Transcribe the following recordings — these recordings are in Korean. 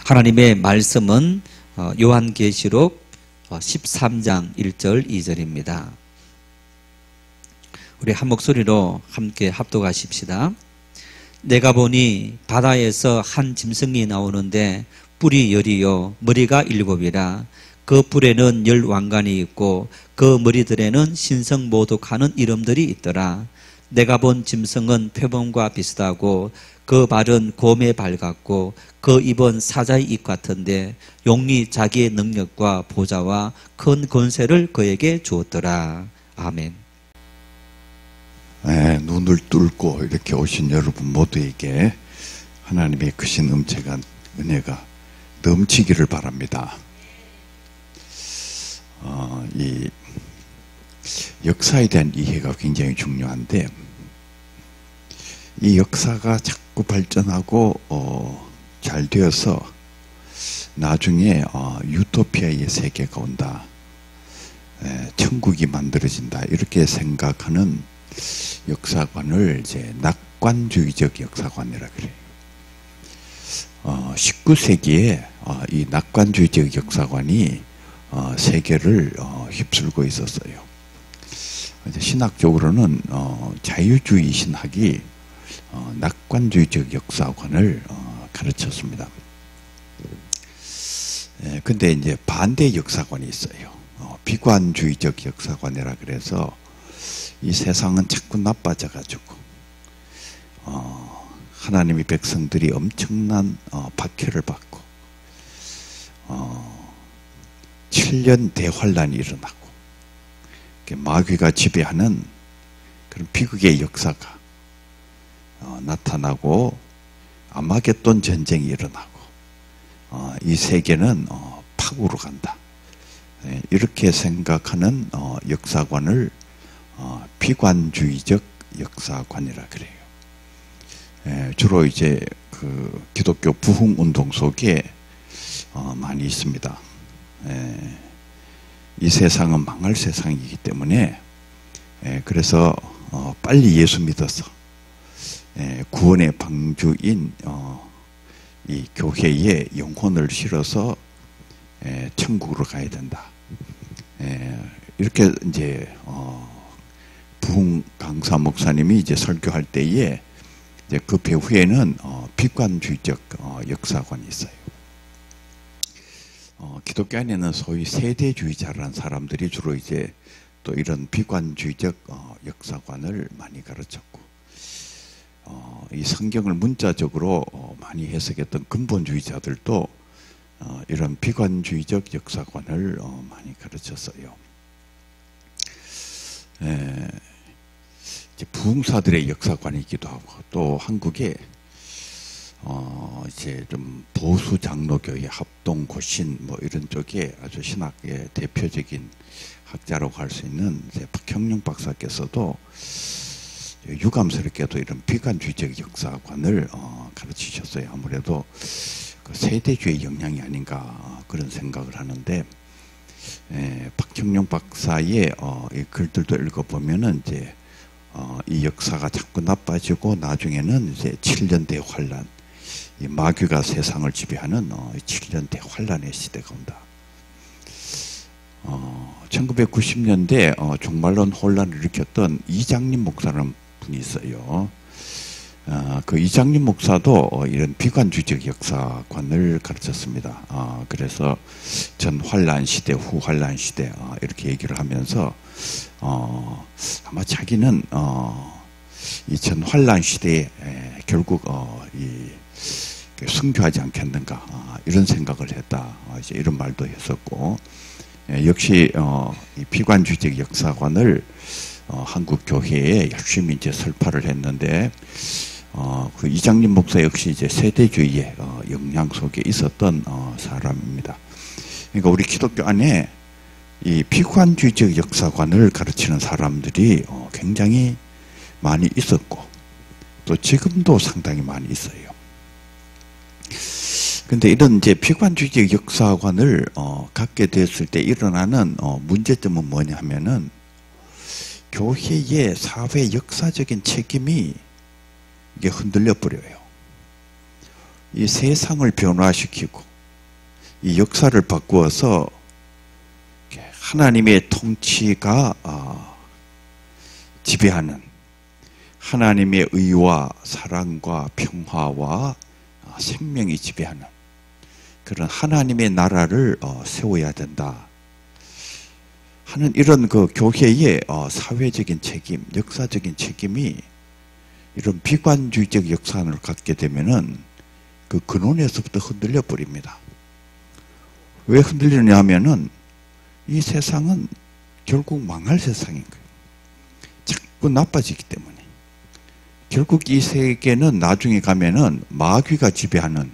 하나님의 말씀은 요한계시록 13장 1절 2절입니다. 우리 한 목소리로 함께 합독하십시다. 내가 보니 바다에서 한 짐승이 나오는데 뿔이 10이요 머리가 7이라. 그 뿔에는 10왕관이 있고 그 머리들에는 신성모독하는 이름들이 있더라. 내가 본 짐승은 표범과 비슷하고 그 발은 곰의 발 같고 그 입은 사자의 입 같은데 용이 자기의 능력과 보좌와 큰 권세를 그에게 주었더라. 아멘. 네, 눈을 뚫고 이렇게 오신 여러분 모두에게 하나님의 크신 음체가 은혜가 넘치기를 바랍니다. 이 역사에 대한 이해가 굉장히 중요한데 이 역사가 자꾸 발전하고 잘 되어서 나중에 유토피아의 세계가 온다, 천국이 만들어진다 이렇게 생각하는 역사관을 이제 낙관주의적 역사관이라 그래요. 19세기에 이 낙관주의적 역사관이 세계를 휩쓸고 있었어요. 신학적으로는 자유주의 신학이 낙관주의적 역사관을 가르쳤습니다. 근데 이제 반대 역사관이 있어요. 비관주의적 역사관이라 그래서 이 세상은 자꾸 나빠져 가지고 하나님의 백성들이 엄청난 박해를 받고 7년 대환란이 일어나고 마귀가 지배하는 그런 비극의 역사가 나타나고 아마겟돈 전쟁이 일어나고 이 세계는 파국으로 간다, 이렇게 생각하는 역사관을 비관주의적 역사관이라 그래요. 주로 이제 그 기독교 부흥 운동 속에 많이 있습니다. 이 세상은 망할 세상이기 때문에 그래서 빨리 예수 믿어서 구원의 방주인 이 교회에 영혼을 실어서 천국으로 가야 된다. 이렇게 이제 부흥 강사 목사님이 이제 설교할 때에 이제 그 배후에는 비관주의적 역사관이 있어요. 기독교 안에는 소위 세대주의자라는 사람들이 주로 이제 또 이런 비관주의적 역사관을 많이 가르쳤고, 이 성경을 문자적으로 많이 해석했던 근본주의자들도 이런 비관주의적 역사관을 많이 가르쳤어요. 이제 부흥사들의 역사관이기도 하고, 또 한국에 이제 좀 보수 장로교회 합동 고신 뭐 이런 쪽에 아주 신학의 대표적인 학자라고 할 수 있는 이제 박형룡 박사께서도 유감스럽게도 이런 비관주의적 역사관을 가르치셨어요. 아무래도 그 세대주의 영향이 아닌가 그런 생각을 하는데, 박형룡 박사의 이 글들도 읽어보면은 이제 이 역사가 자꾸 나빠지고 나중에는 이제 7년 대환란, 이 마귀가 세상을 지배하는 7년 대환란의 시대가 온다. 1990년대 종말론 혼란을 일으켰던 이장림 목사라는 분이 있어요. 그 이장림 목사도 이런 비관주의적 역사관을 가르쳤습니다. 그래서 전 환란 시대, 후 환란 시대 이렇게 얘기를 하면서 아마 자기는 이 전 환란 시대에 결국 순교하지 않겠는가 이런 생각을 했다, 이제 이런 말도 했었고, 역시 이 비관주의적 역사관을 한국 교회에 열심히 이제 설파를 했는데, 그 이장림 목사 역시 이제 세대주의의 영향 속에 있었던 사람입니다. 그러니까 우리 기독교 안에 이 비관주의적 역사관을 가르치는 사람들이 굉장히 많이 있었고, 또 지금도 상당히 많이 있어요. 근데 이런 이제 비관주의적 역사관을 갖게 됐을 때 일어나는 문제점은 뭐냐 하면은, 교회의 사회 역사적인 책임이 이게 흔들려 버려요. 이 세상을 변화시키고 이 역사를 바꾸어서 하나님의 통치가 지배하는, 하나님의 의와 사랑과 평화와 생명이 지배하는 그런 하나님의 나라를 세워야 된다 하는 이런 그 교회의 사회적인 책임, 역사적인 책임이 이런 비관주의적 역사관을 갖게 되면은 그 근원에서부터 흔들려 버립니다. 왜 흔들리느냐 하면은 이 세상은 결국 망할 세상인 거예요. 자꾸 나빠지기 때문에. 결국 이 세계는 나중에 가면은 마귀가 지배하는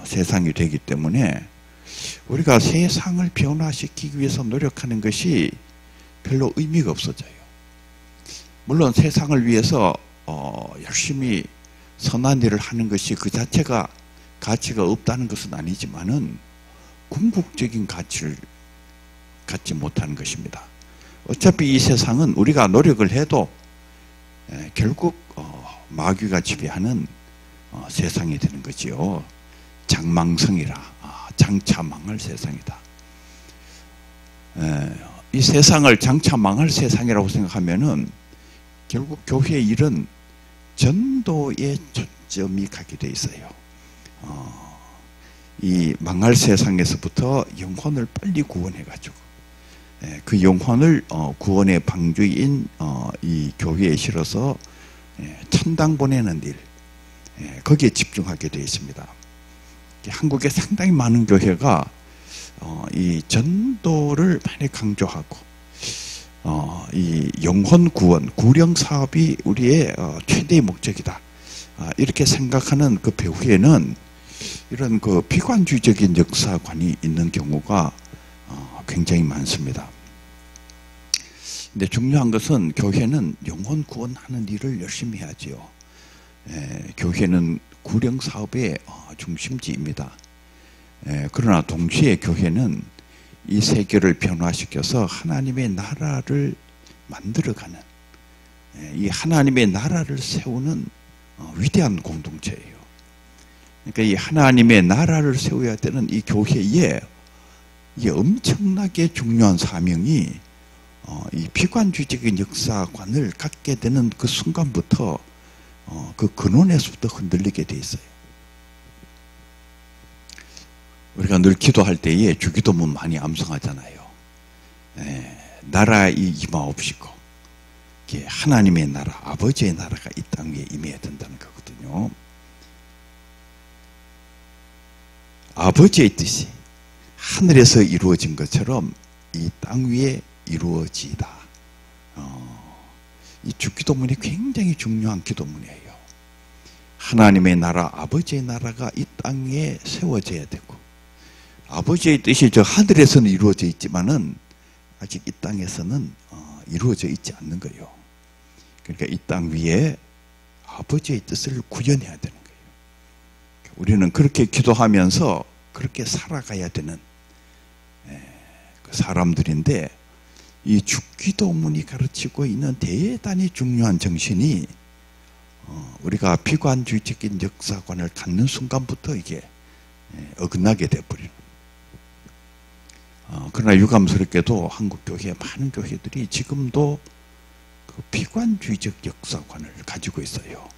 세상이 되기 때문에 우리가 세상을 변화시키기 위해서 노력하는 것이 별로 의미가 없어져요. 물론 세상을 위해서 열심히 선한 일을 하는 것이 그 자체가 가치가 없다는 것은 아니지만은 궁극적인 가치를 갖지 못하는 것입니다. 어차피 이 세상은 우리가 노력을 해도 결국 마귀가 지배하는 세상이 되는 거지요. 장망성이라, 장차 망할 세상이다. 이 세상을 장차 망할 세상이라고 생각하면은 결국 교회의 일은 전도에 초점이 가게 돼 있어요. 이 망할 세상에서부터 영혼을 빨리 구원해가지고 그 영혼을 구원의 방주인 이 교회에 실어서 천당 보내는 일, 거기에 집중하게 되어 있습니다. 한국에 상당히 많은 교회가 이 전도를 많이 강조하고 이 영혼 구원, 구령 사업이 우리의 최대의 목적이다. 이렇게 생각하는 그 배후에는 이런 그 비관주의적인 역사관이 있는 경우가 굉장히 많습니다. 근데 중요한 것은 교회는 영혼 구원하는 일을 열심히 해야지요. 교회는 구령 사업의 중심지입니다. 그러나 동시에 교회는 이 세계를 변화시켜서 하나님의 나라를 만들어가는, 이 하나님의 나라를 세우는 위대한 공동체예요. 그러니까 이 하나님의 나라를 세워야 되는 이 교회에 이 엄청나게 중요한 사명이 이 비관주의적인 역사관을 갖게 되는 그 순간부터 그 근원에서부터 흔들리게 돼 있어요. 우리가 늘 기도할 때에 주기도문 많이 암송하잖아요. 나라의 임하옵시고 하나님의 나라, 아버지의 나라가 이 땅 위에 임해야 된다는 거거든요. 아버지의 뜻이 하늘에서 이루어진 것처럼 이 땅 위에 이루어지다. 이 주기도문이 굉장히 중요한 기도문이에요. 하나님의 나라, 아버지의 나라가 이 땅에 세워져야 되고, 아버지의 뜻이 저 하늘에서는 이루어져 있지만은 아직 이 땅에서는 이루어져 있지 않는 거예요. 그러니까 이 땅 위에 아버지의 뜻을 구현해야 되는 거예요. 우리는 그렇게 기도하면서 그렇게 살아가야 되는 그 사람들인데, 이 주기도문이 가르치고 있는 대단히 중요한 정신이 우리가 비관주의적인 역사관을 갖는 순간부터 이게 어긋나게 돼버리는. 그러나 유감스럽게도 한국 교회 많은 교회들이 지금도 그 비관주의적 역사관을 가지고 있어요.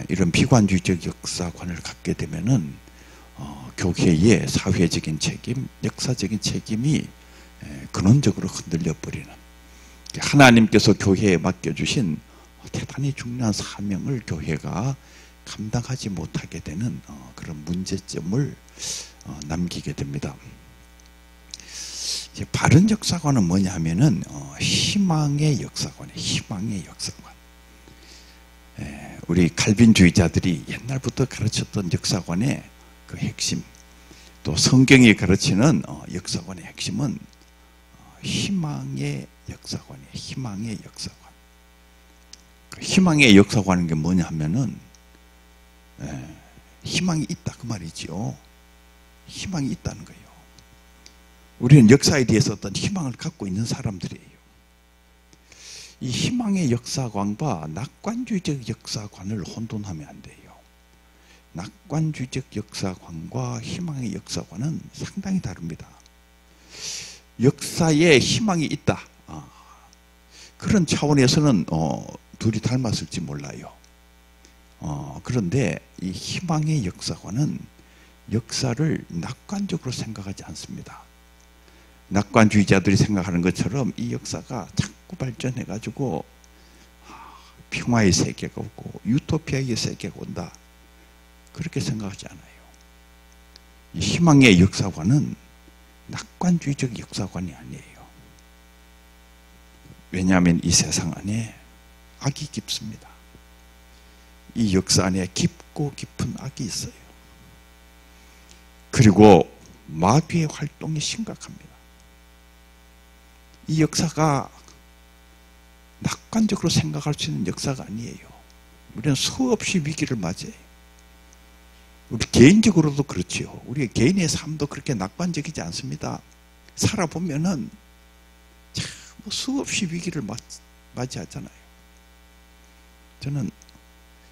이런 비관주의적 역사관을 갖게 되면은 교회의 사회적인 책임, 역사적인 책임이 근원적으로 흔들려 버리는, 하나님께서 교회에 맡겨주신 대단히 중요한 사명을 교회가 감당하지 못하게 되는 그런 문제점을 남기게 됩니다. 바른 역사관은 뭐냐 하면은 희망의 역사관이에요. 희망의 역사관. 우리 칼빈주의자들이 옛날부터 가르쳤던 역사관의 그 핵심, 또 성경이 가르치는 역사관의 핵심은 희망의 역사관이에요. 희망의 역사관. 그 희망의 역사관인 게 뭐냐 하면은 희망이 있다 그 말이지요. 희망이 있다는 거예요. 우리는 역사에 대해서 어떤 희망을 갖고 있는 사람들이에요. 이 희망의 역사관과 낙관주의적 역사관을 혼돈하면 안 돼요. 낙관주의적 역사관과 희망의 역사관은 상당히 다릅니다. 역사에 희망이 있다. 그런 차원에서는 둘이 닮았을지 몰라요. 그런데 이 희망의 역사관은 역사를 낙관적으로 생각하지 않습니다. 낙관주의자들이 생각하는 것처럼 이 역사가 자꾸 발전해가지고 평화의 세계가 오고 유토피아의 세계가 온다. 그렇게 생각하지 않아요. 이 희망의 역사관은 낙관주의적 역사관이 아니에요. 왜냐하면 이 세상 안에 악이 깊습니다. 이 역사 안에 깊고 깊은 악이 있어요. 그리고 마귀의 활동이 심각합니다. 이 역사가 낙관적으로 생각할 수 있는 역사가 아니에요. 우리는 수없이 위기를 맞이해요. 우리 개인적으로도 그렇지요. 우리 개인의 삶도 그렇게 낙관적이지 않습니다. 살아보면은 참 수없이 위기를 맞이하잖아요. 저는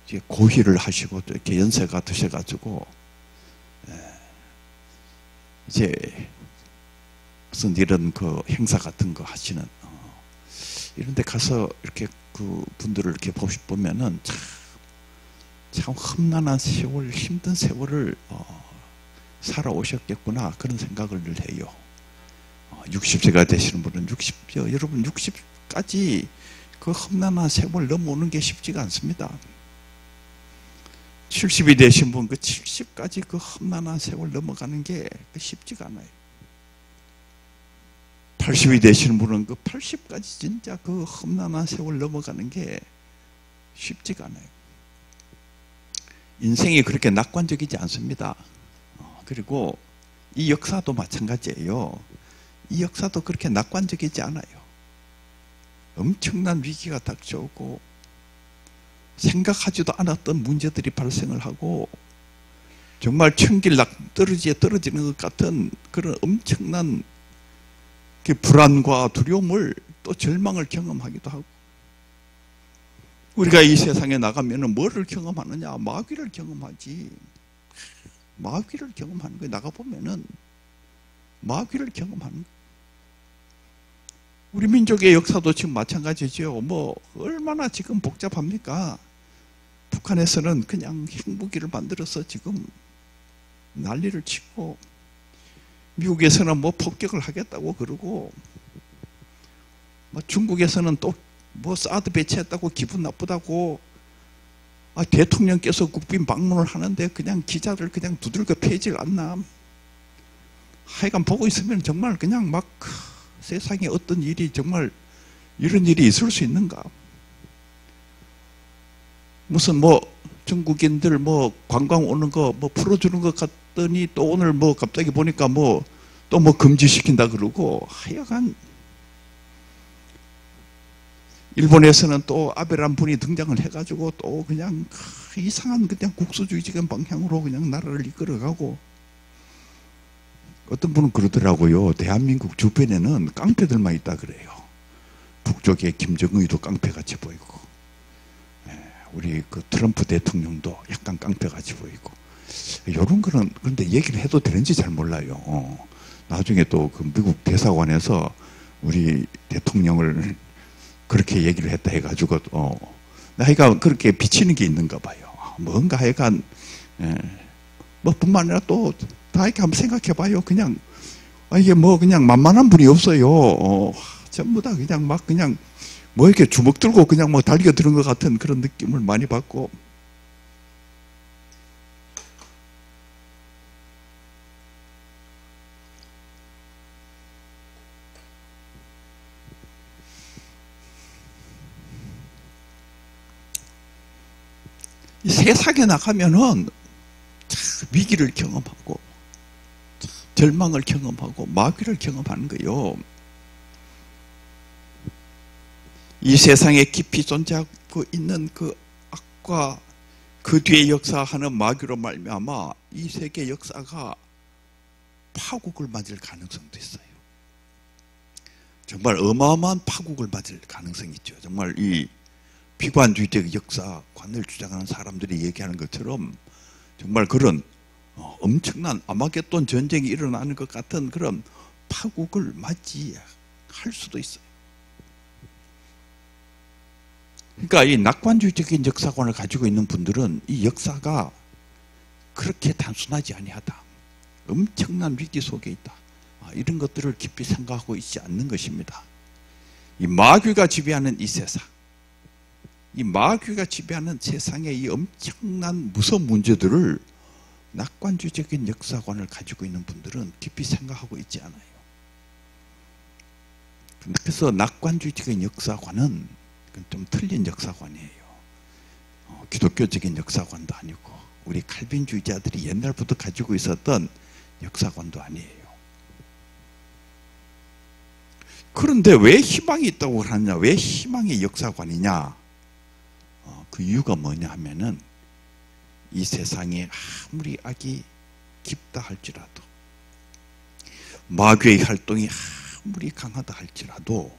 이제 고휘를 하시고 또 이렇게 연세가 드셔가지고 이제 무슨 이런 그 행사 같은 거 하시는 이런 데 가서 이렇게 그 분들을 이렇게 보면은 참 험난한 세월, 힘든 세월을 살아오셨겠구나 그런 생각을 늘 해요. 60세가 되시는 분은 여러분 60까지 그 험난한 세월 넘어오는 게 쉽지가 않습니다. 70이 되신 분 그 70까지 그 험난한 세월 넘어가는 게 쉽지가 않아요. 80이 되시는 분은 그 80까지 진짜 그 험난한 세월 넘어가는 게 쉽지가 않아요. 인생이 그렇게 낙관적이지 않습니다. 그리고 이 역사도 마찬가지예요. 이 역사도 그렇게 낙관적이지 않아요. 엄청난 위기가 닥쳐오고 생각하지도 않았던 문제들이 발생을 하고 정말 천길 떨어지에 떨어지는 것 같은 그런 엄청난 불안과 두려움을 또 절망을 경험하기도 하고 우리가 이 세상에 나가면 뭐를 경험하느냐? 마귀를 경험하지. 마귀를 경험하는 거예요. 나가보면은 마귀를 경험하는 거예요. 우리 민족의 역사도 지금 마찬가지죠. 뭐 얼마나 지금 복잡합니까? 북한에서는 그냥 핵무기를 만들어서 지금 난리를 치고 미국에서는 뭐 폭격을 하겠다고 그러고 뭐 중국에서는 또 뭐 사드 배치했다고 기분 나쁘다고 대통령께서 국빈 방문을 하는데 그냥 기자들 그냥 두들겨 패질 않나. 하여간 보고 있으면 정말 그냥 막 세상에 어떤 일이 정말 이런 일이 있을 수 있는가. 무슨 뭐 중국인들 뭐 관광 오는 거 뭐 풀어주는 것 같더니 또 오늘 뭐 갑자기 보니까 뭐 또 뭐 금지시킨다 그러고 하여간 일본에서는 또 아베란 분이 등장을 해가지고 또 그냥 이상한 그냥 국수주의적인 방향으로 그냥 나라를 이끌어가고 어떤 분은 그러더라고요. 대한민국 주변에는 깡패들만 있다 그래요. 북쪽에 김정은이도 깡패같이 보이고 우리 그 트럼프 대통령도 약간 깡패같이 보이고 이런 거는 그런데 얘기를 해도 되는지 잘 몰라요. 나중에 또 그 미국 대사관에서 우리 대통령을 그렇게 얘기를 했다 해가지고 하여간 그렇게 비치는 게 있는가 봐요. 뭔가 하여간 뭐 뿐만 아니라 또 다 이렇게 한번 생각해 봐요. 그냥 이게 뭐 그냥 만만한 분이 없어요. 전부 다 그냥 막 그냥 뭐 이렇게 주먹 들고 그냥 뭐 달겨드는 것 같은 그런 느낌을 많이 받고 이 세상에 나가면은 위기를 경험하고 절망을 경험하고 마귀를 경험하는 거예요. 이 세상에 깊이 존재하고 있는 그 악과 그 뒤에 역사하는 마귀로 말미암아 이 세계 역사가 파국을 맞을 가능성도 있어요. 정말 어마어마한 파국을 맞을 가능성이 있죠. 정말 이 비관주의적 역사관을 주장하는 사람들이 얘기하는 것처럼 정말 그런 엄청난 아마겟돈 전쟁이 일어나는 것 같은 그런 파국을 맞이할 수도 있어요. 그러니까 이 낙관주의적인 역사관을 가지고 있는 분들은 이 역사가 그렇게 단순하지 아니하다. 엄청난 위기 속에 있다. 이런 것들을 깊이 생각하고 있지 않는 것입니다. 이 마귀가 지배하는 이 세상, 이 마귀가 지배하는 세상의 이 엄청난 무서운 문제들을 낙관주의적인 역사관을 가지고 있는 분들은 깊이 생각하고 있지 않아요. 그래서 낙관주의적인 역사관은 좀 틀린 역사관이에요. 기독교적인 역사관도 아니고 우리 칼빈주의자들이 옛날부터 가지고 있었던 역사관도 아니에요. 그런데 왜 희망이 있다고 하느냐? 왜 희망의 역사관이냐? 그 이유가 뭐냐 하면은 이 세상에 아무리 악이 깊다 할지라도 마귀의 활동이 아무리 강하다 할지라도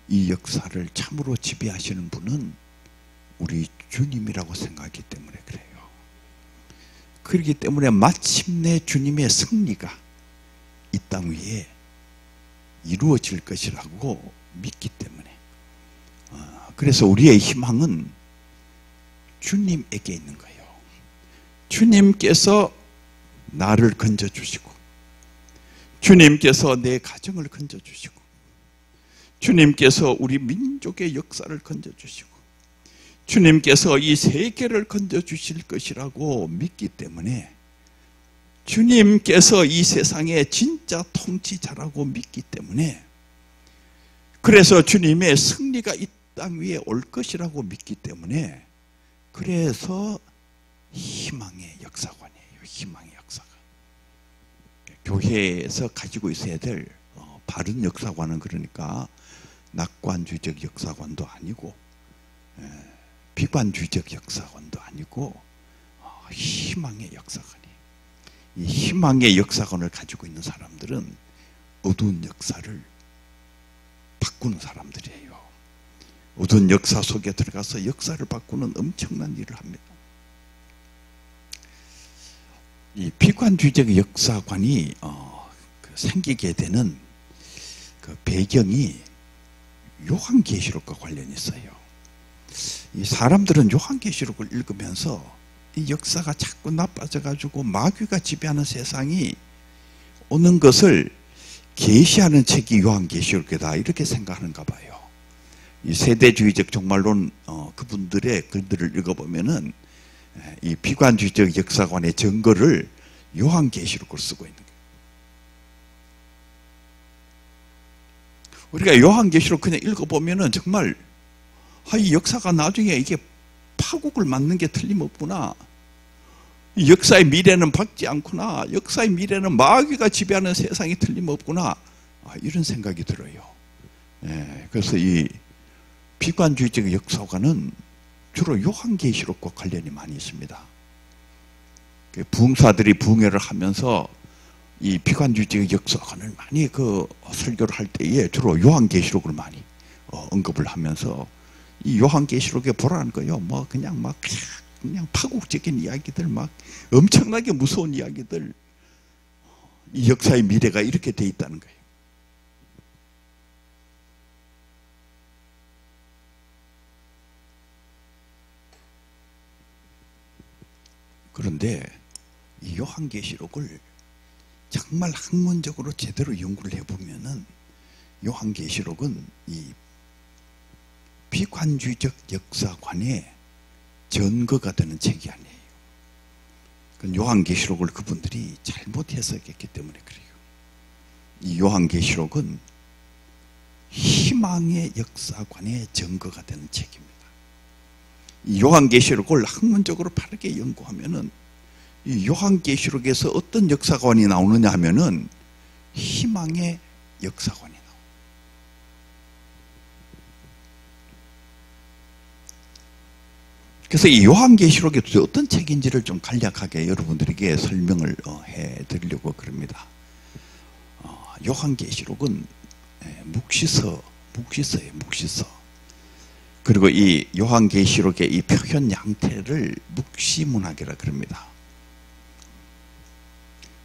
이 역사를 참으로 지배하시는 분은 우리 주님이라고 생각하기 때문에 그래요. 그렇기 때문에 마침내 주님의 승리가 이 땅 위에 이루어질 것이라고 믿기 때문에 그래서 우리의 희망은 주님에게 있는 거예요. 주님께서 나를 건져주시고 주님께서 내 가정을 건져주시고 주님께서 우리 민족의 역사를 건져주시고 주님께서 이 세계를 건져주실 것이라고 믿기 때문에 주님께서 이 세상의 진짜 통치자라고 믿기 때문에 그래서 주님의 승리가 이 땅 위에 올 것이라고 믿기 때문에 그래서 희망의 역사관이에요. 희망의 역사관. 교회에서 가지고 있어야 될 바른 역사관은 그러니까 낙관주의적 역사관도 아니고 비관주의적 역사관도 아니고 희망의 역사관이에요. 이 희망의 역사관을 가지고 있는 사람들은 어두운 역사를 바꾸는 사람들이에요. 어두운 역사 속에 들어가서 역사를 바꾸는 엄청난 일을 합니다. 이 비관주의적 역사관이 생기게 되는 그 배경이 요한계시록과 관련이 있어요. 이 사람들은 요한계시록을 읽으면서 이 역사가 자꾸 나빠져가지고 마귀가 지배하는 세상이 오는 것을 계시하는 책이 요한계시록이다 이렇게 생각하는가 봐요. 이 세대주의적 종말론 그분들의 글들을 읽어보면은 이 비관주의적 역사관의 증거를 요한계시록을 쓰고 있는 거예요. 우리가 요한계시록 그냥 읽어보면은 정말 이 역사가 나중에 이게 파국을 맞는 게 틀림없구나. 이 역사의 미래는 밝지 않구나. 역사의 미래는 마귀가 지배하는 세상이 틀림없구나. 이런 생각이 들어요. 그래서 이 비관주의적 역사관은 주로 요한계시록과 관련이 많이 있습니다. 부흥사들이 부흥회를 하면서 이 비관주의적 역사관을 많이 설교를 할 때에 주로 요한계시록을 많이 언급을 하면서 이 요한계시록에 보라는 거예요. 그냥 파국적인 이야기들, 엄청나게 무서운 이야기들, 이 역사의 미래가 이렇게 돼 있다는 거예요. 그런데 이 요한계시록을 정말 학문적으로 제대로 연구를 해보면은 요한계시록은 이 비관주의적 역사관의 전거가 되는 책이 아니에요. 요한계시록을 그분들이 잘못 해석했기 때문에 그래요. 이 요한계시록은 희망의 역사관의 전거가 되는 책입니다. 이 요한계시록을 학문적으로 바르게 연구하면은 이 요한계시록에서 어떤 역사관이 나오느냐 하면은 희망의 역사관이 나옵니다. 그래서 이 요한계시록이 어떤 책인지를 좀 간략하게 여러분들에게 설명을 해드리려고 그럽니다. 요한계시록은 묵시서예요. 묵시서. 그리고 이 요한계시록의 이 표현 양태를 묵시문학이라 그럽니다.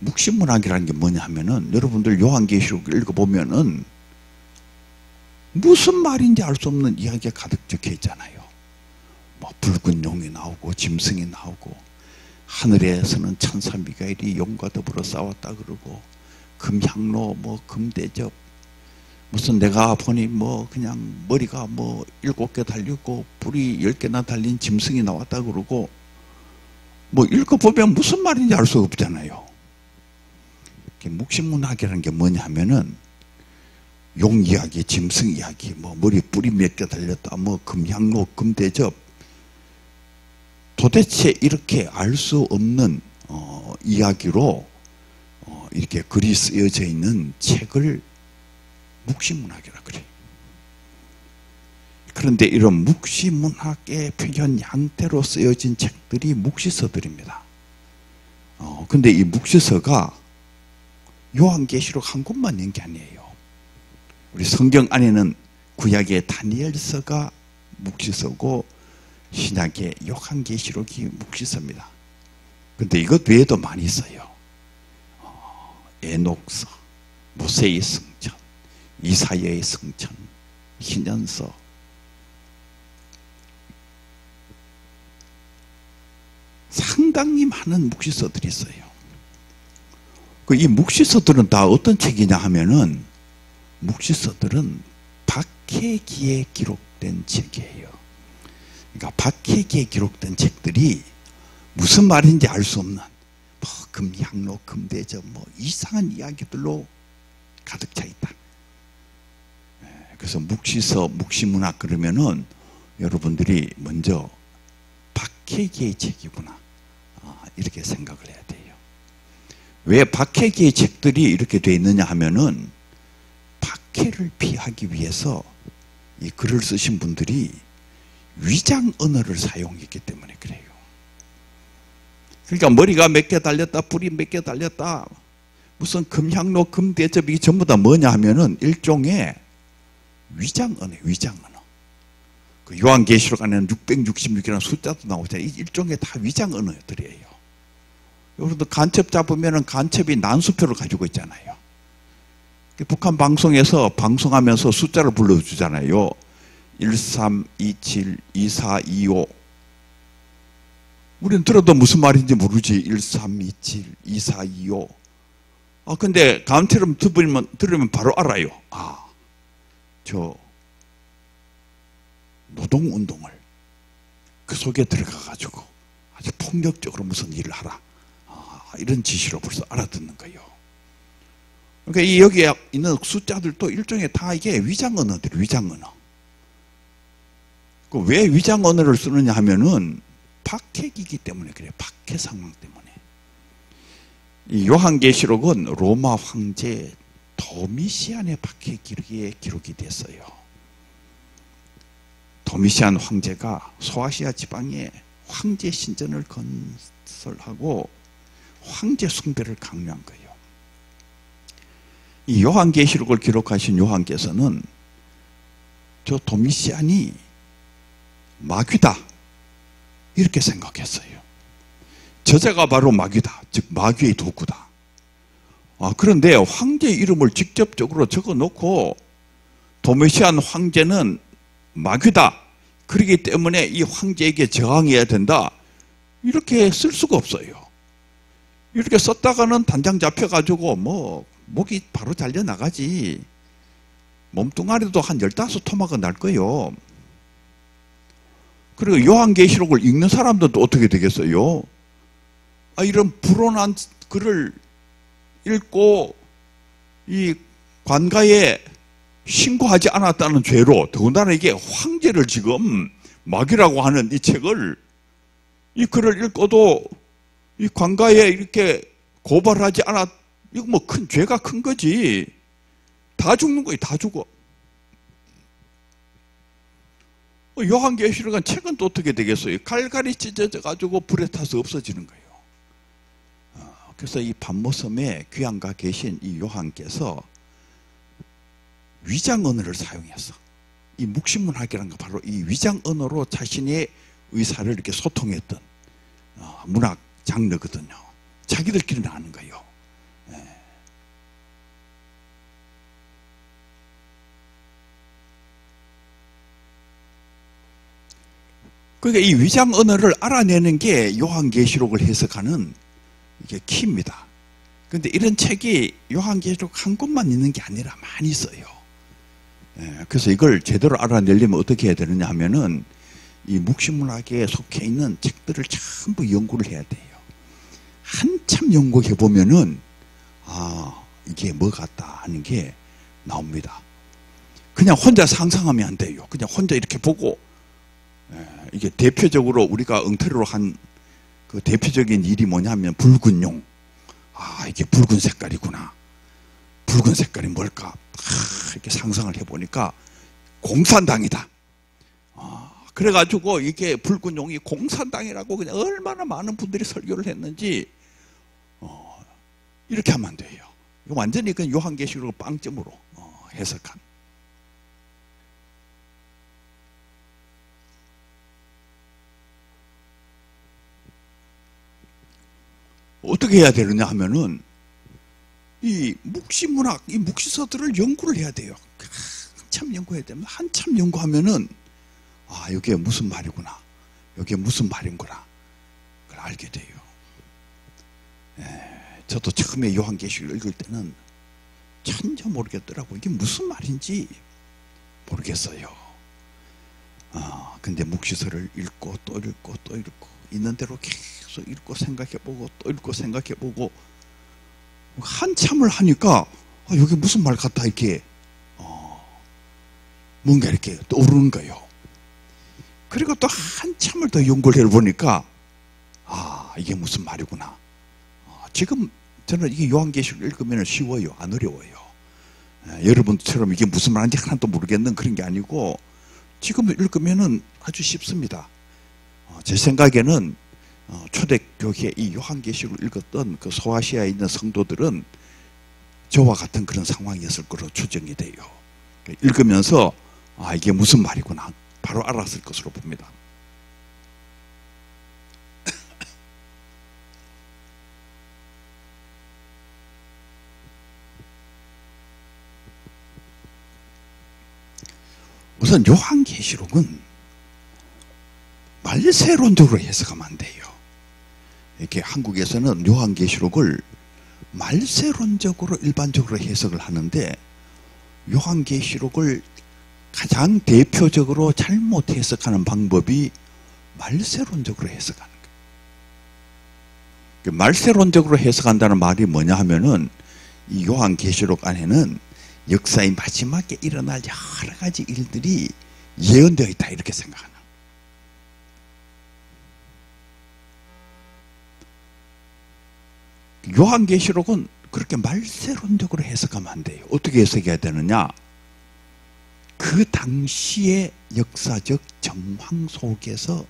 묵시문학이라는 게 뭐냐 하면은 여러분들 요한계시록 읽어보면은 무슨 말인지 알 수 없는 이야기가 가득 적혀 있잖아요. 뭐 붉은 용이 나오고 짐승이 나오고 하늘에서는 천사 미가엘이 용과 더불어 싸웠다 그러고 금향로 뭐 금대접 무슨 내가 보니 뭐 그냥 머리가 뭐 7개 달리고 뿔이 10개나 달린 짐승이 나왔다 그러고 뭐 읽어보면 무슨 말인지 알 수 없잖아요. 묵시문학이라는 게 뭐냐 하면은 용 이야기, 짐승 이야기, 뭐 머리 뿔이 몇 개 달렸다, 뭐 금향로, 금대접 도대체 이렇게 알 수 없는 이야기로 이렇게 글이 쓰여져 있는 책을 묵시문학이라 그래요. 그런데 이런 묵시문학의 표현 양태로 쓰여진 책들이 묵시서들입니다. 근데 이 묵시서가 요한계시록 한 권만 있는 게 아니에요. 우리 성경 안에는 구약의 다니엘서가 묵시서고 신약의 요한계시록이 묵시서입니다. 근데 이것 외에도 많이 있어요. 에녹서, 모세의 성전, 이사야의 성전, 희년서, 상당히 많은 묵시서들이 있어요. 이 묵시서들은 다 어떤 책이냐 하면은 묵시서들은 박해기에 기록된 책이에요. 그러니까 박해기에 기록된 책들이 무슨 말인지 알 수 없는 뭐 금향로, 금대접 뭐 이상한 이야기들로 가득 차 있다. 그래서 묵시서, 묵시문학 그러면은 여러분들이 먼저 박해기의 책이구나 이렇게 생각을 해야 돼요. 왜 박해기의 책들이 이렇게 되어 있느냐 하면은 박해를 피하기 위해서 이 글을 쓰신 분들이 위장 언어를 사용했기 때문에 그래요. 그러니까 머리가 몇 개 달렸다, 뿔이 몇 개 달렸다, 무슨 금향로, 금대접이 전부 다 뭐냐 하면은 일종의 위장 언어예요. 위장 언어. 그 요한계시록 안에는 666이라는 숫자도 나오잖아요. 일종의 다 위장 언어들이에요. 여러분들 간첩 잡으면은 간첩이 난수표를 가지고 있잖아요. 북한 방송에서 방송하면서 숫자를 불러주잖아요. 1327, 2425. 우리는 들어도 무슨 말인지 모르지. 1327, 2425. 근데 간첩처럼 들으면 바로 알아요. 저 노동운동을 그 속에 들어가가지고 아주 폭력적으로 무슨 일을 하라. 이런 지시로 벌써 알아듣는 거예요. 그러니까 이 여기에 있는 숫자들도 일종의 다 이게 위장 언어들이 위장 언어. 왜 위장 언어를 쓰느냐 하면은 박해기이기 때문에 그래요. 박해 상황 때문에. 이 요한계시록은 로마 황제 도미시안의 박해기에 기록이 됐어요. 도미시안 황제가 소아시아 지방에 황제 신전을 건설하고 황제 숭배를 강요한 거예요. 이 요한계시록을 기록하신 요한께서는 저 도미시안이 마귀다 이렇게 생각했어요. 저자가 바로 마귀다, 즉 마귀의 도구다. 그런데 황제 이름을 직접적으로 적어놓고 도미시안 황제는 마귀다, 그렇기 때문에 이 황제에게 저항해야 된다, 이렇게 쓸 수가 없어요. 이렇게 썼다가는 단장 잡혀가지고 뭐 목이 바로 잘려나가지, 몸뚱아리도 한 15토막은 날 거예요. 그리고 요한계시록을 읽는 사람들도 어떻게 되겠어요? 이런 불온한 글을 읽고 이 관가에 신고하지 않았다는 죄로, 더군다나 이게 황제를 지금 마귀라고 하는 이 책을, 이 글을 읽고도 이 관가에 이렇게 고발하지 않았, 이거 뭐 큰 죄가 큰 거지. 다 죽는 거예요. 다 죽어. 요한계시록은 책은 또 어떻게 되겠어요? 갈갈이 찢어져 가지고 불에 타서 없어지는 거예요. 그래서 이 반모섬에 귀양가 계신 이 요한께서 위장 언어를 사용했어. 이 묵시문학이라는 거 바로 이 위장 언어로 자신의 의사를 이렇게 소통했던 문학 장르거든요. 자기들끼리는 아는 거예요. 그러니까 이 위장 언어를 알아내는 게 요한계시록을 해석하는 이게 키입니다. 그런데 이런 책이 요한계시록 한 권만 있는 게 아니라 많이 있어요. 그래서 이걸 제대로 알아내려면 어떻게 해야 되느냐 하면은 이 묵시문학에 속해 있는 책들을 전부 연구를 해야 돼요. 한참 연구해 보면은 이게 뭐 같다 하는 게 나옵니다. 그냥 혼자 상상하면 안 돼요. 그냥 혼자 이렇게 보고 이게 대표적으로 우리가 엉터리로 한 그 대표적인 일이 뭐냐면 붉은 용. 이게 붉은 색깔이구나. 붉은 색깔이 뭘까? 이렇게 상상을 해보니까 공산당이다. 그래가지고 이게 붉은 용이 공산당이라고 그냥 얼마나 많은 분들이 설교를 했는지 이렇게 하면 안 돼요. 완전히 그 요한계시록 빵점으로 해석한. 어떻게 해야 되느냐 하면은 이 묵시문학, 이 묵시서들을 연구를 해야 돼요. 한참 연구해야 됩니다. 한참 연구하면은 이게 무슨 말이구나. 이게 무슨 말인구나. 그걸 알게 돼요. 저도 처음에 요한계시록을 읽을 때는 전혀 모르겠더라고요. 이게 무슨 말인지 모르겠어요. 근데 묵시서를 읽고 또 읽고 또 읽고 있는 대로 계속 읽고 생각해보고 또 읽고 생각해보고 한참을 하니까 이게 무슨 말 같다 이렇게 뭔가 이렇게 떠오르는 거예요. 그리고 또 한참을 더 연구를 해보니까 이게 무슨 말이구나. 지금 저는 이게 요한계시록 읽으면 쉬워요. 안 어려워요. 여러분처럼 이게 무슨 말인지 하나도 모르겠는 그런 게 아니고 지금 읽으면 아주 쉽습니다. 제 생각에는 초대교회 이 요한계시록을 읽었던 그 소아시아에 있는 성도들은 저와 같은 그런 상황이었을 거로 추정이 돼요. 읽으면서 이게 무슨 말이구나 바로 알았을 것으로 봅니다. 우선 요한계시록은 말세론적으로 해석하면 안 돼요. 이렇게 한국에서는 요한계시록을 말세론적으로 일반적으로 해석을 하는데 요한계시록을 가장 대표적으로 잘못 해석하는 방법이 말세론적으로 해석하는 거예요. 말세론적으로 해석한다는 말이 뭐냐 하면은 이 요한계시록 안에는 역사의 마지막에 일어날 여러 가지 일들이 예언되어 있다 이렇게 생각하는. 요한계시록은 그렇게 말세론적으로 해석하면 안 돼요. 어떻게 해석해야 되느냐? 그 당시의 역사적 정황 속에서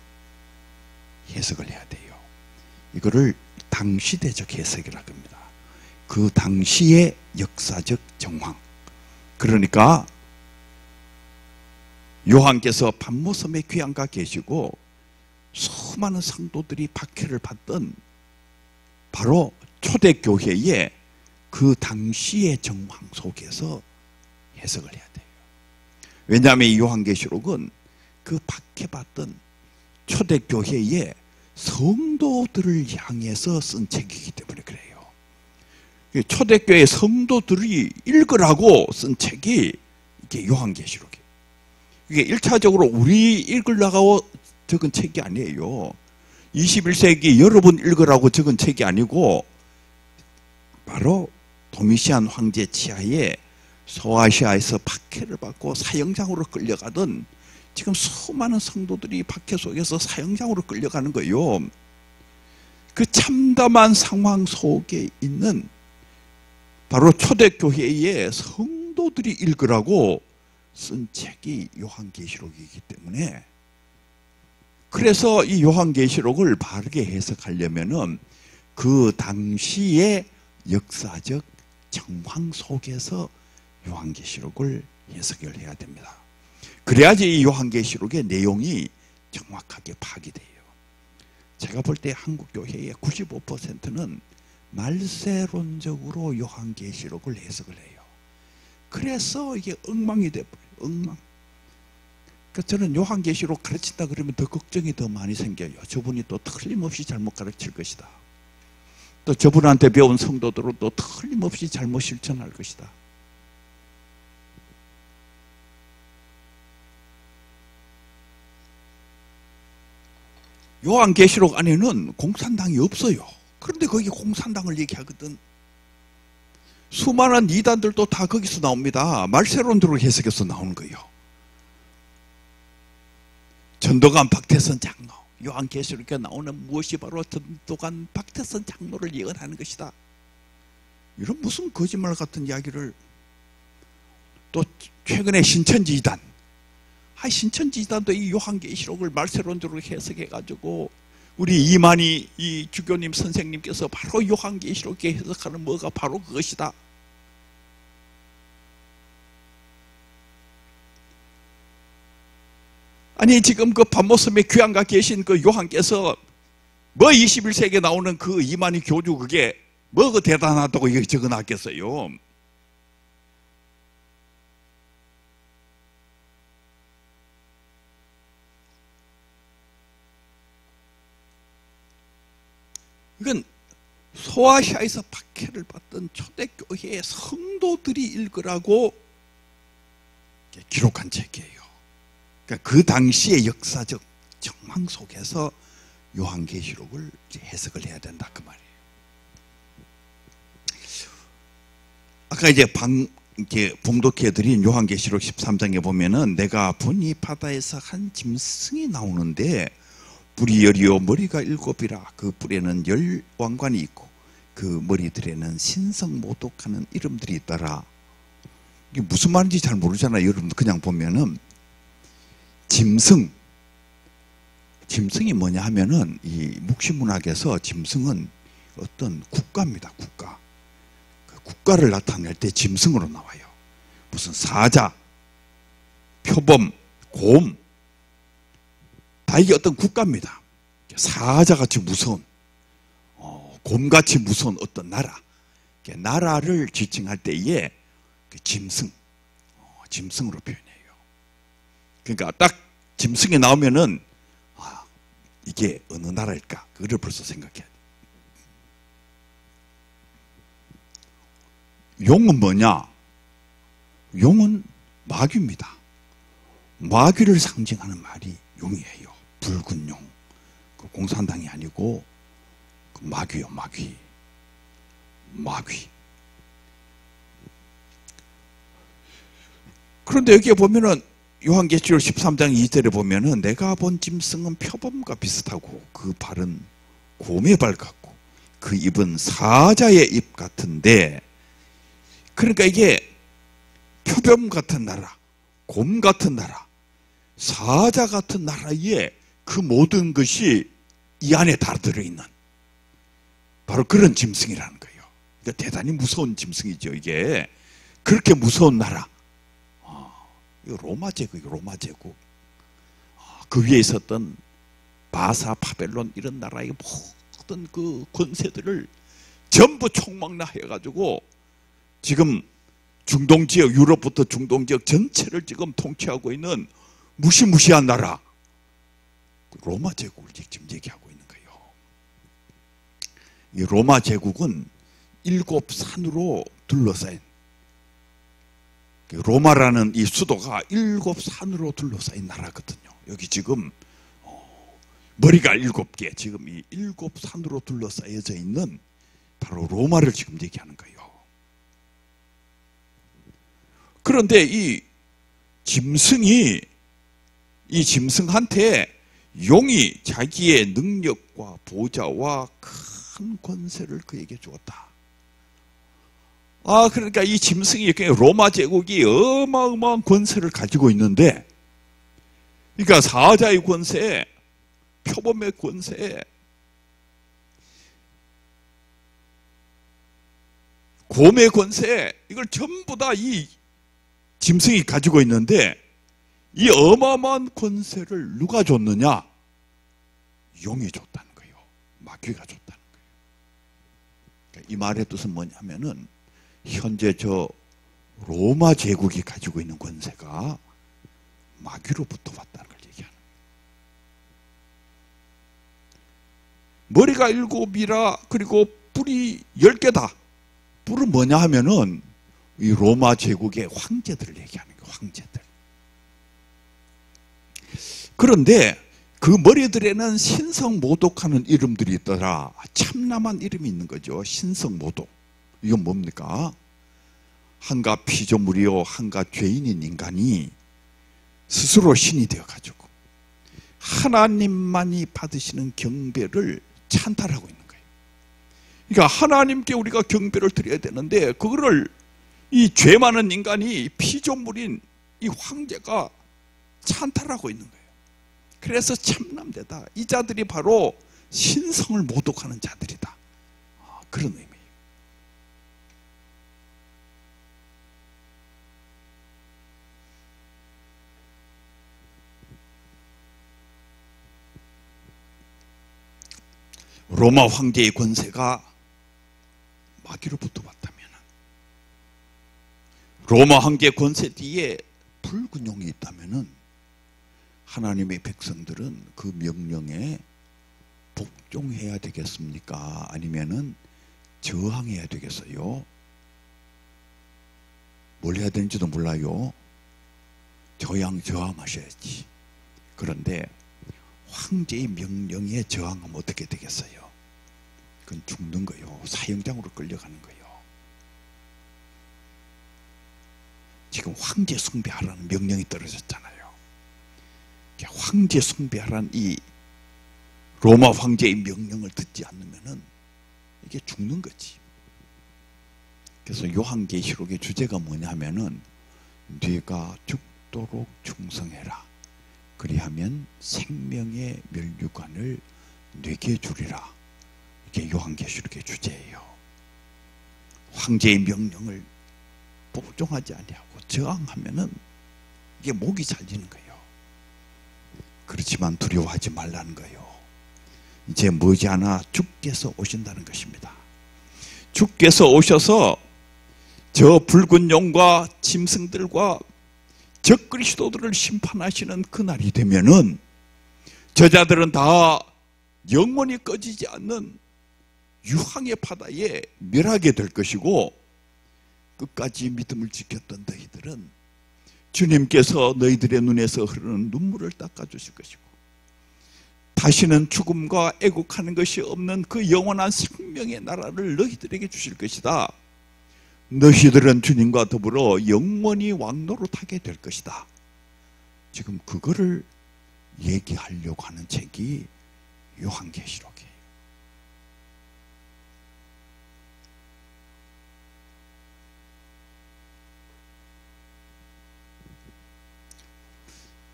해석을 해야 돼요. 이거를 당시대적 해석이라고 합니다. 그 당시의 역사적 정황. 그러니까 요한께서 patmos섬에 귀양가 계시고 수많은 성도들이 박해를 받던 바로 초대교회의 그 당시의 정황 속에서 해석을 해야 돼요. 왜냐하면 이 요한계시록은 그 박해받던 초대교회의 성도들을 향해서 쓴 책이기 때문에 그래요. 초대교회 성도들이 읽으라고 쓴 책이 이게 요한계시록이에요. 이게 1차적으로 우리 읽으려고 적은 책이 아니에요. 21세기 여러분 읽으라고 적은 책이 아니고 바로 도미시안 황제 치하에 소아시아에서 박해를 받고 사형장으로 끌려가던 지금 수많은 성도들이 박해 속에서 사형장으로 끌려가는 거예요. 그 참담한 상황 속에 있는 바로 초대교회의 성도들이 읽으라고 쓴 책이 요한계시록이기 때문에 그래서 이 요한계시록을 바르게 해석하려면은 그 당시의 역사적 정황 속에서 요한계시록을 해석을 해야 됩니다. 그래야지 이 요한계시록의 내용이 정확하게 파악이 돼요. 제가 볼 때 한국 교회의 95%는 말세론적으로 요한계시록을 해석을 해요. 그래서 이게 엉망이 돼버려요. 엉망. 저는 요한계시록 가르친다 그러면 더 걱정이 더 많이 생겨요. 저분이 또 틀림없이 잘못 가르칠 것이다. 또 저분한테 배운 성도들은 또 틀림없이 잘못 실천할 것이다. 요한계시록 안에는 공산당이 없어요. 그런데 거기 공산당을 얘기하거든. 수많은 이단들도 다 거기서 나옵니다. 말세론대로 해석해서 나오는 거예요. 전도관 박태선 장로, 요한계시록에 나오는 무엇이 바로 전도관 박태선 장로를 예언하는 것이다. 이런 무슨 거짓말 같은 이야기를. 또 최근에 신천지 이단, 신천지 이단도 이 요한계시록을 말세론대로 해석해가지고 우리 이만희 이 주교님 선생님께서 바로 요한계시록에 해석하는 뭐가 바로 그것이다. 아니 지금 그 밤모섬에 귀양가 계신 그 요한께서 뭐 21세기에 나오는 그 이만희 교주 그게 뭐가 대단하다고 여기 적어놨겠어요. 이건 소아시아에서 박해를 받던 초대교회의 성도들이 읽으라고 기록한 책이에요. 그러니까 그 당시의 역사적 정황 속에서 요한계시록을 해석을 해야 된다 그 말이에요. 아까 이제 봉독해 드린 요한계시록 13장에 보면은 내가 보니 바다에서 한 짐승이 나오는데 뿔이 열이요 머리가 일곱이라 그 뿔에는 열 왕관이 있고 그 머리들에는 신성모독하는 이름들이 있더라. 이게 무슨 말인지 잘 모르잖아요. 여러분들 그냥 보면은 짐승이 뭐냐 하면은 이 묵시문학에서 짐승은 어떤 국가입니다. 국가. 그 국가를 나타낼 때 짐승으로 나와요. 무슨 사자, 표범, 곰 다 이게 어떤 국가입니다. 사자같이 무서운, 곰같이 무서운 어떤 나라. 나라를 지칭할 때에 짐승으로 표현해요. 그러니까 딱 짐승이 나오면은 이게 어느 나라일까? 그걸 벌써 생각해야 돼. 용은 뭐냐? 용은 마귀입니다. 마귀를 상징하는 말이 용이에요. 붉은 용. 그 공산당이 아니고 그 마귀요, 마귀. 그런데 여기에 보면은 요한계시록 13장 2절에 보면은 내가 본 짐승은 표범과 비슷하고 그 발은 곰의 발 같고 그 입은 사자의 입 같은데, 그러니까 이게 표범 같은 나라, 곰 같은 나라, 사자 같은 나라에 그 모든 것이 이 안에 다 들어있는 바로 그런 짐승이라는 거예요. 그러니까 대단히 무서운 짐승이죠. 이게 그렇게 무서운 나라. 이거 로마 제국이에요. 로마 제국. 그 위에 있었던 바사, 파벨론 이런 나라의 모든 그 권세들을 전부 총망라해가지고 지금 중동 지역, 유럽부터 중동 지역 전체를 지금 통치하고 있는 무시무시한 나라, 로마 제국을 지금 얘기하고 있는 거예요. 이 로마 제국은 7산으로 둘러싸인, 로마라는 이 수도가 7산으로 둘러싸인 나라거든요. 여기 지금 머리가 7개, 지금 이 7산으로 둘러싸여져 있는 바로 로마를 지금 얘기하는 거예요. 그런데 이 짐승한테 용이 자기의 능력과 보좌와 큰 권세를 그에게 주었다. 그러니까 이 짐승이 로마 제국이 어마어마한 권세를 가지고 있는데, 그러니까 사자의 권세, 표범의 권세, 곰의 권세, 이걸 전부 다 이 짐승이 가지고 있는데, 이 어마어마한 권세를 누가 줬느냐? 용이 줬다는 거예요. 마귀가 줬다는 거예요. 그러니까 이 말의 뜻은 뭐냐면은 현재 저 로마 제국이 가지고 있는 권세가 마귀로부터 왔다는 걸 얘기하는 거예요. 머리가 7이라 그리고 뿔이 10개다. 뿔은 뭐냐 하면은 이 로마 제국의 황제들을 얘기하는 거예요. 황제들. 그런데 그 머리들에는 신성모독하는 이름들이 있더라. 참남한 이름이 있는 거죠. 신성모독. 이건 뭡니까? 한가 피조물이요 한가 죄인인 인간이 스스로 신이 되어가지고 하나님만이 받으시는 경배를 찬탈하고 있는 거예요. 그러니까 하나님께 우리가 경배를 드려야 되는데 그거를 이 죄 많은 인간이 피조물인 이 황제가 찬탈하고 있는 거예요. 그래서 참남되다. 이 자들이 바로 신성을 모독하는 자들이다. 그런 의미예요. 로마 황제의 권세가 마귀로부터 왔다면 로마 황제 권세 뒤에 불균형이 있다면 하나님의 백성들은 그 명령에 복종해야 되겠습니까? 아니면은 저항해야 되겠어요? 뭘 해야 되는지도 몰라요. 저항하셔야지. 그런데 황제의 명령에 저항하면 어떻게 되겠어요? 그건 죽는 거요. 사형장으로 끌려가는 거요. 지금 황제 숭배하라는 명령이 떨어졌잖아요. 황제 숭배하라는 이 로마 황제의 명령을 듣지 않으면은 이게 죽는 거지. 그래서 요한계시록의 주제가 뭐냐면은 네가 죽도록 충성해라. 그리하면 생명의 면류관을 네게 주리라. 이게 요한계시록의 주제예요. 황제의 명령을 복종하지 아니하고 저항하면은 이게 목이 잘리는 거예요. 그렇지만 두려워하지 말라는 거예요. 이제 머지않아 주께서 오신다는 것입니다. 주께서 오셔서 저 붉은 용과 짐승들과 적그리스도들을 심판하시는 그날이 되면은 저자들은 다 영원히 꺼지지 않는 유황의 바다에 멸하게 될 것이고, 끝까지 믿음을 지켰던 너희들은 주님께서 너희들의 눈에서 흐르는 눈물을 닦아주실 것이고, 다시는 죽음과 애국하는 것이 없는 그 영원한 생명의 나라를 너희들에게 주실 것이다. 너희들은 주님과 더불어 영원히 왕노릇하게 될 것이다. 지금 그거를 얘기하려고 하는 책이 요한계시록이에요.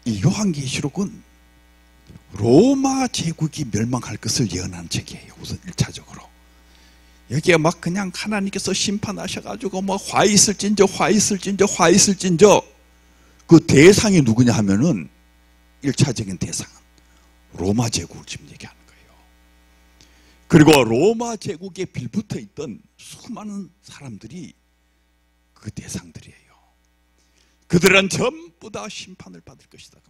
이 요한계시록은 로마 제국이 멸망할 것을 예언하는 책이에요. 우선 1차적으로. 여기에 막 그냥 하나님께서 심판하셔가지고 뭐 화 있을진저 그 대상이 누구냐 하면은 1차적인 대상은 로마 제국을 지금 얘기하는 거예요. 그리고 로마 제국에 빌붙어 있던 수많은 사람들이 그 대상들이에요. 그들은 전부 다 심판을 받을 것이다.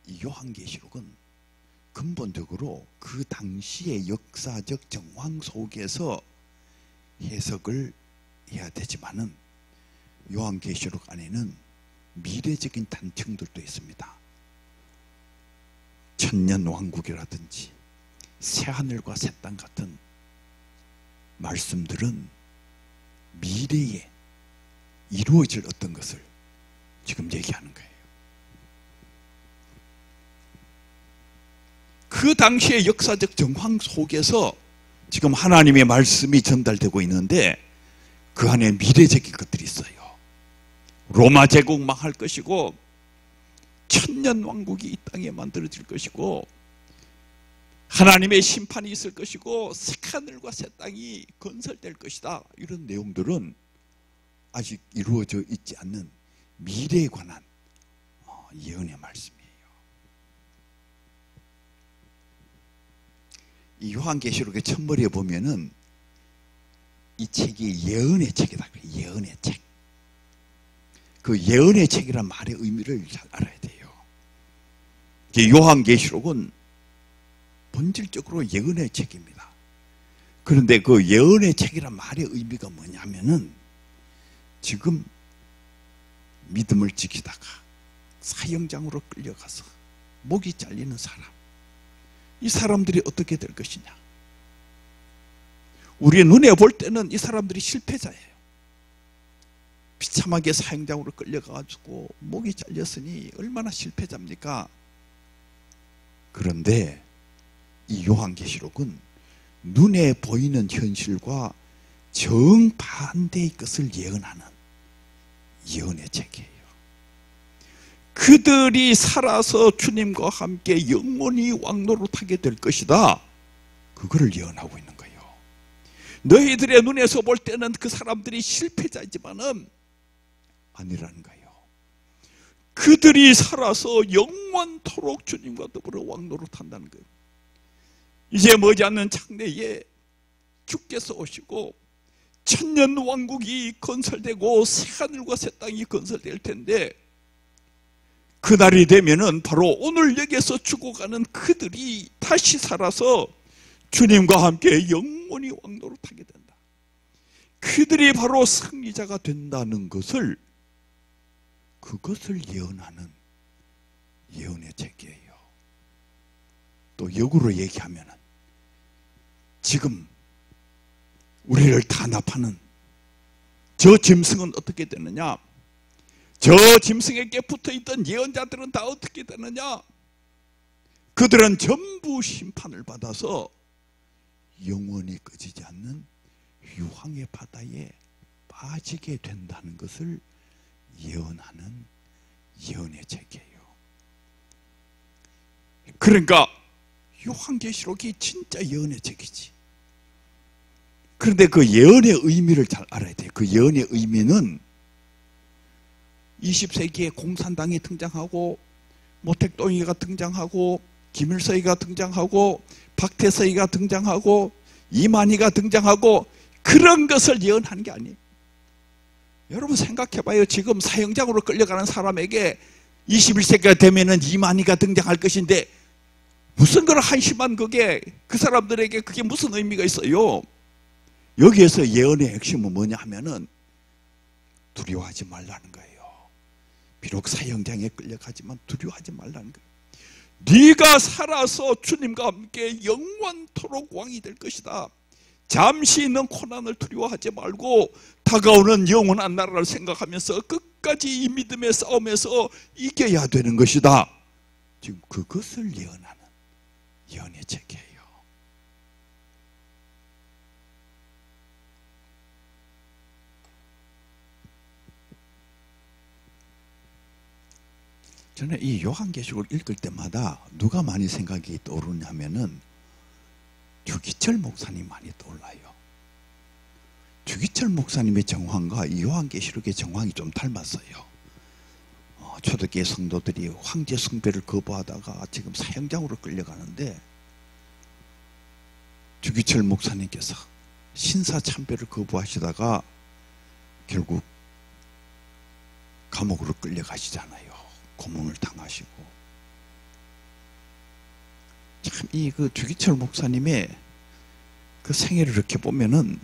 이 요한계시록은 근본적으로 그 당시의 역사적 정황 속에서 해석을 해야 되지만은 요한계시록 안에는 미래적인 단층들도 있습니다. 천년왕국이라든지 새하늘과 새 땅 같은 말씀들은 미래에 이루어질 어떤 것을 지금 얘기하는 거예요. 그 당시의 역사적 정황 속에서 지금 하나님의 말씀이 전달되고 있는데 그 안에 미래적인 것들이 있어요. 로마 제국 망할 것이고 천년왕국이 이 땅에 만들어질 것이고 하나님의 심판이 있을 것이고 새하늘과 새 땅이 건설될 것이다. 이런 내용들은 아직 이루어져 있지 않는 미래에 관한 예언의 말씀이에요. 이 요한계시록의 첫머리에 보면은 이 책이 예언의 책이다. 예언의 책. 그 예언의 책이란 말의 의미를 잘 알아야 돼요. 요한계시록은 본질적으로 예언의 책입니다. 그런데 그 예언의 책이란 말의 의미가 뭐냐면은 지금 믿음을 지키다가 사형장으로 끌려가서 목이 잘리는 사람, 이 사람들이 어떻게 될 것이냐. 우리의 눈에 볼 때는 이 사람들이 실패자예요. 비참하게 사형장으로 끌려가가지고 목이 잘렸으니 얼마나 실패자입니까? 그런데 이 요한계시록은 눈에 보이는 현실과 정반대의 것을 예언하는 예언의 책이에요. 그들이 살아서 주님과 함께 영원히 왕노릇하게 될 것이다. 그거를 예언하고 있는 거예요. 너희들의 눈에서 볼 때는 그 사람들이 실패자이지만은 아니라는 거예요. 그들이 살아서 영원토록 주님과 더불어 왕노릇한다는 거예요. 이제 머지않는 장래에 주께서 오시고 천년 왕국이 건설되고 새하늘과 새 땅이 건설될 텐데, 그날이 되면은 바로 오늘 여기에서 죽어가는 그들이 다시 살아서 주님과 함께 영원히 왕노릇하게 된다. 그들이 바로 승리자가 된다는 것을, 그것을 예언하는 예언의 책이에요. 또 역으로 얘기하면은 지금 우리를 탄압하는 저 짐승은 어떻게 되느냐? 저 짐승에게 붙어있던 예언자들은 다 어떻게 되느냐? 그들은 전부 심판을 받아서 영원히 꺼지지 않는 유황의 바다에 빠지게 된다는 것을 예언하는 예언의 책이에요. 그러니까 요한계시록이 진짜 예언의 책이지. 그런데 그 예언의 의미를 잘 알아야 돼요. 그 예언의 의미는 20세기에 공산당이 등장하고 모택동이가 등장하고 김일성이가 등장하고 박태서이가 등장하고 이만희가 등장하고 그런 것을 예언하는 게 아니에요. 여러분 생각해봐요. 지금 사형장으로 끌려가는 사람에게 21세기가 되면은 이만희가 등장할 것인데 무슨 그런 한심한 그게 그 사람들에게 그게 무슨 의미가 있어요? 여기에서 예언의 핵심은 뭐냐 하면은 두려워하지 말라는 거예요. 비록 사형장에 끌려가지만 두려워하지 말라는 거예요. 네가 살아서 주님과 함께 영원토록 왕이 될 것이다. 잠시 있는 고난을 두려워하지 말고 다가오는 영원한 나라를 생각하면서 끝까지 이 믿음의 싸움에서 이겨야 되는 것이다. 지금 그것을 예언하는 예언의 책이에요. 저는 이 요한계시록을 읽을 때마다 누가 많이 생각이 떠오르냐면은 주기철 목사님 많이 떠올라요. 주기철 목사님의 정황과 이 요한계시록의 정황이 좀 닮았어요. 초대교회 성도들이 황제 숭배를 거부하다가 지금 사형장으로 끌려가는데 주기철 목사님께서 신사참배를 거부하시다가 결국 감옥으로 끌려가시잖아요. 고문을 당하시고. 참 이 그 주기철 목사님의 그 생애를 이렇게 보면은,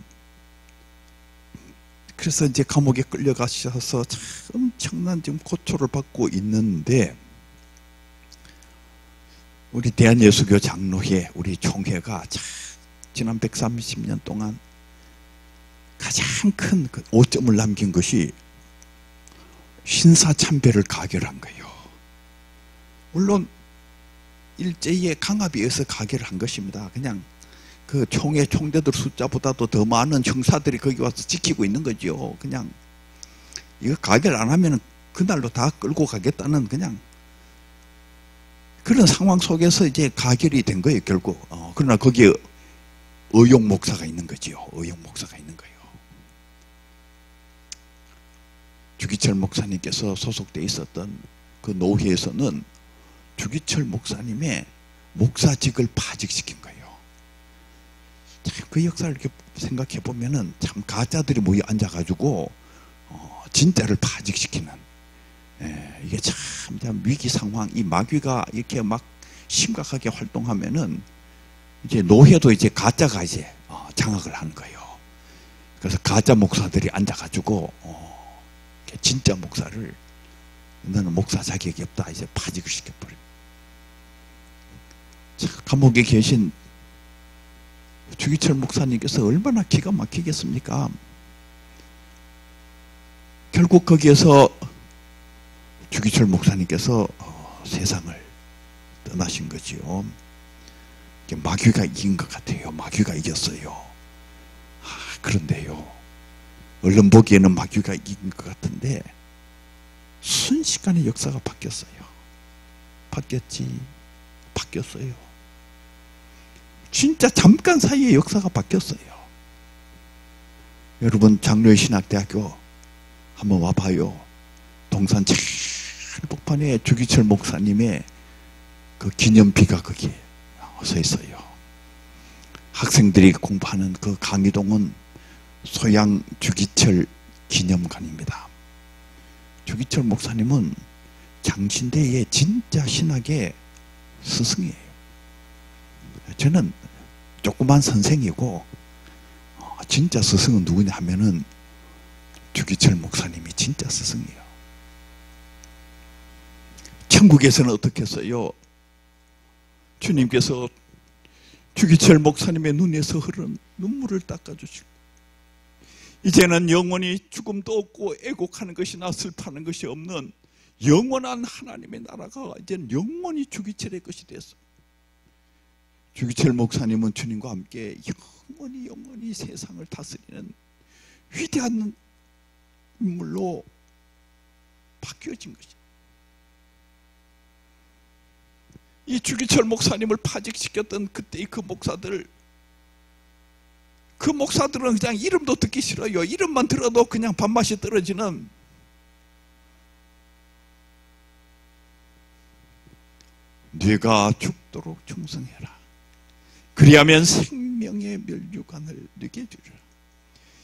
그래서 이제 감옥에 끌려가셔서 참 엄청난 지금 고초를 받고 있는데, 우리 대한예수교 장로회, 우리 총회가 참 지난 130년 동안 가장 큰 그 오점을 남긴 것이 신사참배를 가결한 거예요. 물론 일제의 강압에 의해서 가결을 한 것입니다. 그냥 그 총회 총대들 숫자보다도 더 많은 형사들이 거기 와서 지키고 있는 거죠. 그냥 이거 가결 안 하면 그날로 다 끌고 가겠다는 그냥 그런 상황 속에서 이제 가결이 된 거예요, 결국. 그러나 거기에 의용 목사가 있는 거죠. 의용 목사가 있는 거예요. 주기철 목사님께서 소속돼 있었던 그 노회에서는 주기철 목사님의 목사직을 파직시킨 거예요. 그 역사를 이렇게 생각해 보면은 참 가짜들이 모여 앉아가지고 진짜를 파직시키는, 이게 참 위기 상황, 이 마귀가 이렇게 막 심각하게 활동하면은 이제 노회도 이제 가짜가 이제 장악을 하는 거예요. 그래서 가짜 목사들이 앉아가지고 진짜 목사를, 너는 목사 자격이 없다, 이제 파직을 시켜버려. 감옥에 계신 주기철 목사님께서 얼마나 기가 막히겠습니까? 결국 거기에서 주기철 목사님께서 세상을 떠나신 거지요. 마귀가 이긴 것 같아요. 마귀가 이겼어요. 그런데요, 얼른 보기에는 마귀가 이긴 것 같은데 순식간에 역사가 바뀌었어요. 바뀌었어요. 진짜 잠깐 사이에 역사가 바뀌었어요. 여러분, 장로의 신학대학교 한번 와봐요. 동산 제일 복판에 주기철 목사님의 그 기념비가 거기에 서 있어요. 학생들이 공부하는 그 강의동은 소양 주기철 기념관입니다. 주기철 목사님은 장신대의 진짜 신학의 스승이에요. 저는 조그만 선생이고, 진짜 스승은 누구냐 하면은 주기철 목사님이 진짜 스승이에요. 천국에서는 어떻게 했어요? 주님께서 주기철 목사님의 눈에서 흐르는 눈물을 닦아주시고, 이제는 영원히 죽음도 없고 애곡하는 것이나 슬퍼하는 것이 없는 영원한 하나님의 나라가 이제는 영원히 주기철의 것이 됐어. 주기철 목사님은 주님과 함께 영원히 세상을 다스리는 위대한 인물로 바뀌어진 것이죠. 이 주기철 목사님을 파직시켰던 그때의 그 목사들은 그냥 이름도 듣기 싫어요. 이름만 들어도 그냥 밥맛이 떨어지는, 네가 죽도록 충성해라. 그리하면 생명의 면류관을 네게 주리라.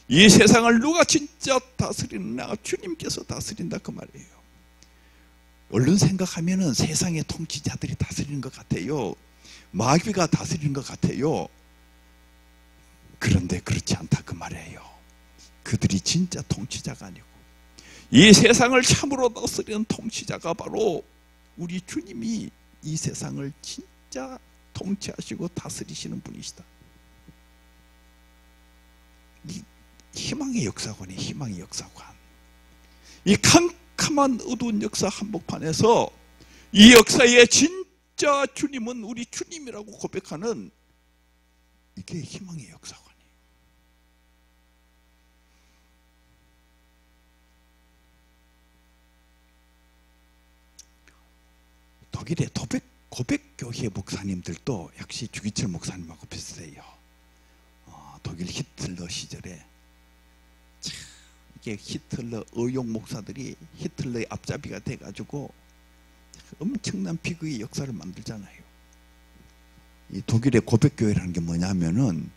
이 세상을 누가 진짜 다스리느냐? 주님께서 다스린다, 그 말이에요. 얼른 생각하면은 세상의 통치자들이 다스리는 것 같아요. 마귀가 다스리는 것 같아요. 그런데 그렇지 않다, 그 말이에요. 그들이 진짜 통치자가 아니고 이 세상을 참으로 다스리는 통치자가 바로 우리 주님이 이 세상을 진짜 통치하시고 다스리시는 분이시다. 이 희망의 역사관이 희망의 역사관. 이 캄캄한 어두운 역사 한복판에서 이 역사의 진짜 주님은 우리 주님이라고 고백하는, 이게 희망의 역사관이에요. 독일의 고백교회 목사님들도 역시 주기철 목사님하고 비슷해요. 독일 히틀러 시절에 이게 히틀러 의용 목사들이 히틀러의 앞잡이가 돼가지고 엄청난 비극의 역사를 만들잖아요. 이 독일의 고백교회라는 게 뭐냐면은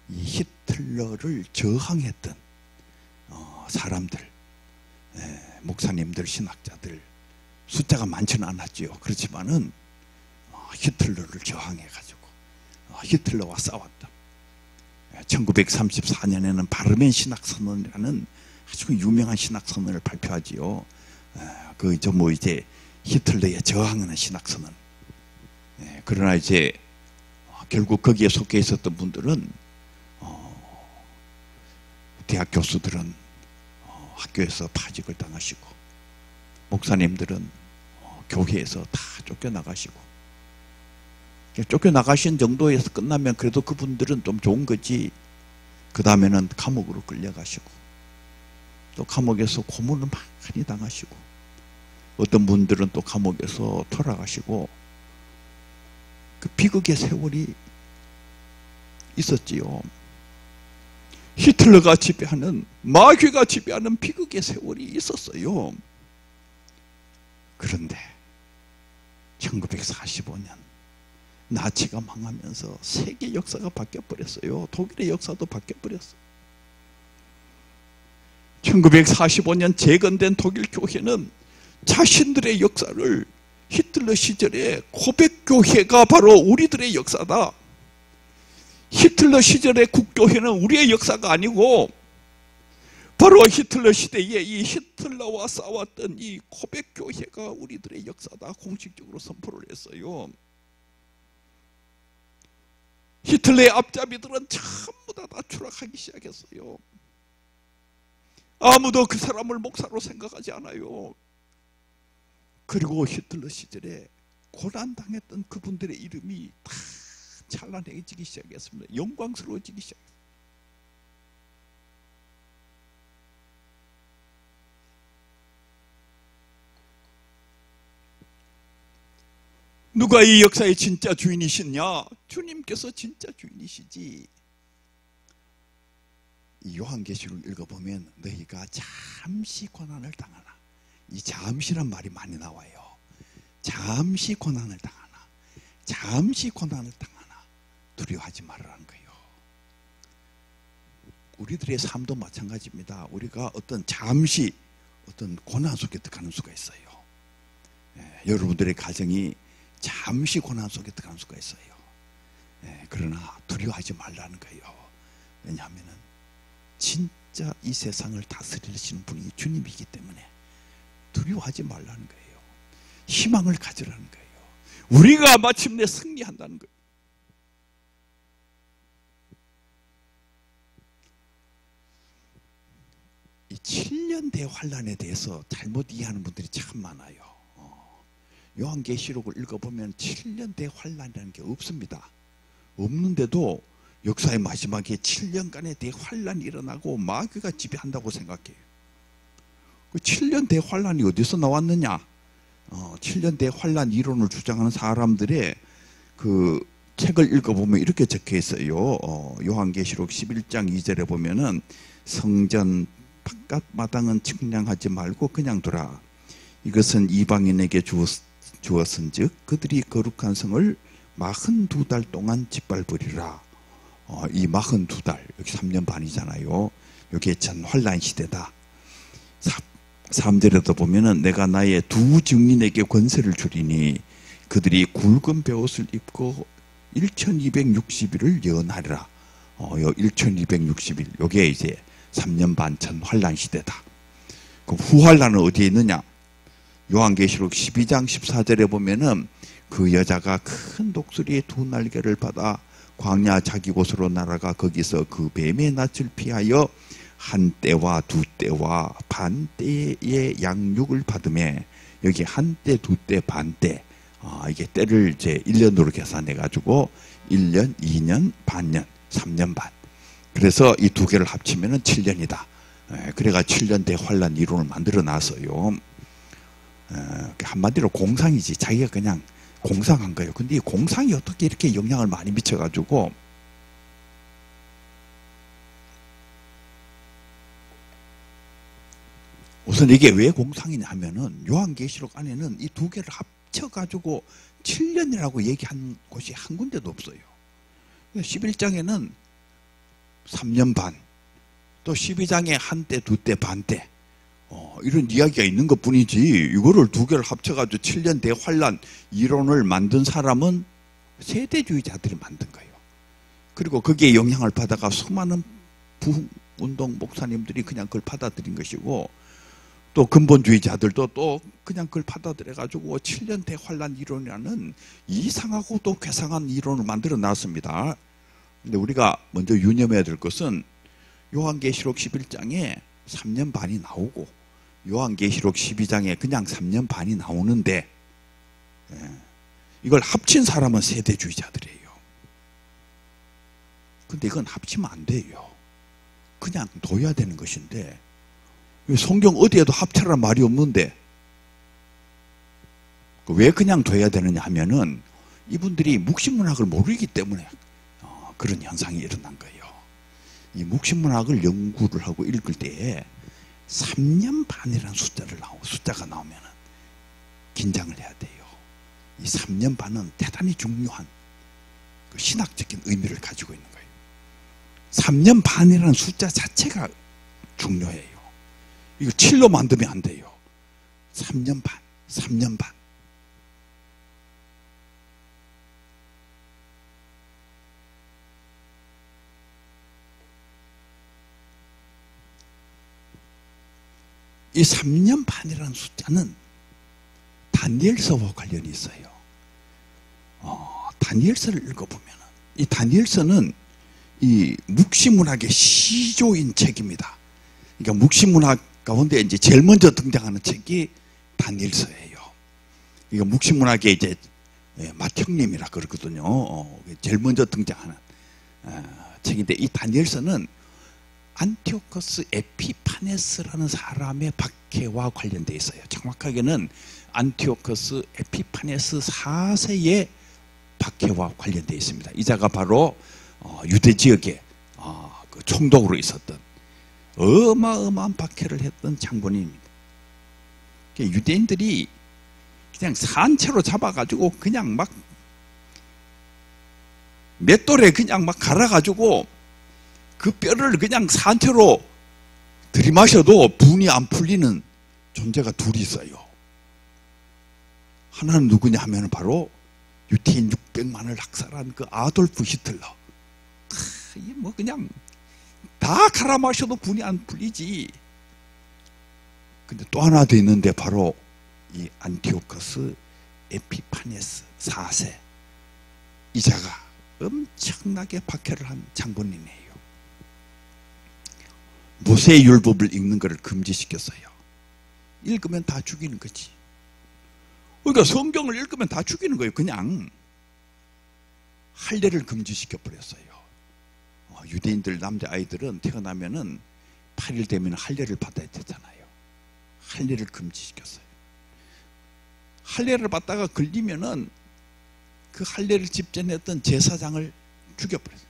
이 히틀러를 저항했던 사람들, 목사님들, 신학자들, 숫자가 많지는 않았지요. 그렇지만은 히틀러를 저항해가지고 히틀러와 싸웠다. 1934년에는 바르멘 신학선언이라는 아주 유명한 신학선언을 발표하지요. 이제 히틀러에 저항하는 신학선언. 그러나 이제 결국 거기에 속해 있었던 분들은, 대학 교수들은 학교에서 파직을 당하시고, 목사님들은 교회에서 다 쫓겨나가시고, 쫓겨나가신 정도에서 끝나면 그래도 그분들은 좀 좋은 거지. 그 다음에는 감옥으로 끌려가시고, 또 감옥에서 고문을 많이 당하시고, 어떤 분들은 또 감옥에서 돌아가시고, 그 비극의 세월이 있었지요. 히틀러가 지배하는, 마귀가 지배하는 비극의 세월이 있었어요. 그런데 1945년 나치가 망하면서 세계 역사가 바뀌어버렸어요. 독일의 역사도 바뀌어버렸어요. 1945년 재건된 독일 교회는 자신들의 역사를 히틀러 시절에 고백교회가 바로 우리들의 역사다. 히틀러 시절의 국교회는 우리의 역사가 아니고 바로 히틀러 시대에 이 히틀러와 싸웠던 이 고백교회가 우리들의 역사다 공식적으로 선포를 했어요. 히틀러의 앞잡이들은 전부 다 추락하기 시작했어요. 아무도 그 사람을 목사로 생각하지 않아요. 그리고 히틀러 시절에 고난당했던 그분들의 이름이 다 찬란해지기 시작했습니다. 영광스러워지기 시작했습니다. 누가 이 역사의 진짜 주인이시냐? 주님께서 진짜 주인이시지. 이 요한계시록을 읽어보면 너희가 잠시 고난을 당하나, 이 잠시란 말이 많이 나와요. 잠시 고난을 당하나, 잠시 고난을 당하나 두려워하지 말으라는 거예요. 우리들의 삶도 마찬가지입니다. 우리가 어떤 잠시 어떤 고난 속에 들어가는 수가 있어요. 여러분들의 가정이 잠시 고난 속에 들어가는 수가 있어요. 그러나 두려워하지 말라는 거예요. 왜냐하면 진짜 이 세상을 다스리시는 분이 주님이기 때문에 두려워하지 말라는 거예요. 희망을 가지라는 거예요. 우리가 마침내 승리한다는 거예요. 이 7년 대환란에 대해서 잘못 이해하는 분들이 참 많아요. 요한계시록을 읽어보면 7년 대환란이라는 게 없습니다. 없는데도 역사의 마지막에 7년간의 대환란이 일어나고 마귀가 지배한다고 생각해요. 그 7년 대환란이 어디서 나왔느냐? 7년 대환란 이론을 주장하는 사람들의 그 책을 읽어보면 이렇게 적혀 있어요. 요한계시록 11장 2절에 보면은 성전 바깥 마당은 측량하지 말고 그냥 두라. 이것은 이방인에게 주었은즉 그들이 거룩한 성을 42달 동안 짓밟으리라. 이 42달, 여기 3년 반이잖아요. 여기에 전 환란 시대다. 3절에도 보면은 내가 나의 두 증인에게 권세를 주리니 그들이 굵은 베옷을 입고 1260일을 예언하리라. 요 1260일, 요게 이제 3년 반 전 환란 시대다. 그럼 후환란은 어디에 있느냐? 요한계시록 12장 14절에 보면은 그 여자가 큰 독수리의 두 날개를 받아 광야 자기 곳으로 날아가 거기서 그 뱀의 낯을 피하여 한 때와 두 때와 반 때의 양육을 받으매, 여기 한 때, 두 때, 반 때, 이게 때를 이제 1년으로 계산해 가지고 1년, 2년, 반년, 3년 반. 그래서 이 두 개를 합치면은 7년이다. 그래가 7년 대환란 이론을 만들어 놨어요. 한마디로 공상이지. 자기가 그냥 공상한 거예요. 근데 이 공상이 어떻게 이렇게 영향을 많이 미쳐가지고 우선 이게 왜 공상이냐 하면은 요한계시록 안에는 이 두 개를 합쳐가지고 7년이라고 얘기한 곳이 한 군데도 없어요. 11장에는 3년 반, 또 12장에 한 때, 두 때, 반 때, 이런 이야기가 있는 것 뿐이지, 이거를 두 개를 합쳐가지고 7년 대환란 이론을 만든 사람은 세대주의자들이 만든 거예요. 그리고 거기에 영향을 받아가 수많은 부흥운동 목사님들이 그냥 그걸 받아들인 것이고, 또 근본주의자들도 또 그냥 그걸 받아들여가지고 7년 대환란 이론이라는 이상하고 또 괴상한 이론을 만들어 놨습니다. 근데 우리가 먼저 유념해야 될 것은 요한계시록 11장에 3년 반이 나오고 요한계시록 12장에 그냥 3년 반이 나오는데, 이걸 합친 사람은 세대주의자들이에요. 근데 이건 합치면 안 돼요. 그냥 둬야 되는 것인데, 성경 어디에도 합쳐라는 말이 없는데 왜 그냥 둬야 되느냐 하면은 이분들이 묵신문학을 모르기 때문에 그런 현상이 일어난 거예요. 이 묵신문학을 연구를 하고 읽을 때에 3년 반이라는 숫자가 나오면은 긴장을 해야 돼요. 이 3년 반은 대단히 중요한 그 신학적인 의미를 가지고 있는 거예요. 3년 반이라는 숫자 자체가 중요해요. 이거 7로 만들면 안 돼요. 3년 반, 3년 반. 이 3년 반이라는 숫자는 다니엘서와 관련이 있어요. 다니엘서를 읽어보면 이 다니엘서는 이 묵시문학의 시조인 책입니다. 그러니까 묵시문학 가운데 이제 제일 먼저 등장하는 책이 다니엘서예요. 이거 묵시문학의 이제 맏형님이라 그러거든요. 제일 먼저 등장하는 책인데 이 다니엘서는 안티오코스 에피파네스라는 사람의 박해와 관련되어 있어요. 정확하게는 안티오코스 에피파네스 4세의 박해와 관련되어 있습니다. 이자가 바로 유대 지역에 그 총독으로 있었던 어마어마한 박해를 했던 장본인입니다. 유대인들이 그냥 산채로 잡아가지고 그냥 막 맷돌에 그냥 막 갈아가지고 그 뼈를 그냥 산채로 들이마셔도 분이 안 풀리는 존재가 둘이 있어요. 하나는 누구냐 하면 바로 유태인 600만을 학살한 그 아돌프 히틀러. 이게 뭐 그냥 다 갈아 마셔도 분이 안 풀리지. 근데 또 하나 더 있는데 바로 이 안티오코스 에피파네스 4세 이자가 엄청나게 박해를 한 장본인이에요. 모세의 율법을 읽는 것을 금지시켰어요. 읽으면 다 죽이는 거지. 그러니까 성경을 읽으면 다 죽이는 거예요. 그냥 할례를 금지시켜 버렸어요. 유대인들 남자아이들은 태어나면은 8일 되면 할례를 받아야 되잖아요. 할례를 금지시켰어요. 할례를 받다가 걸리면은 그 할례를 집전했던 제사장을 죽여버렸어요.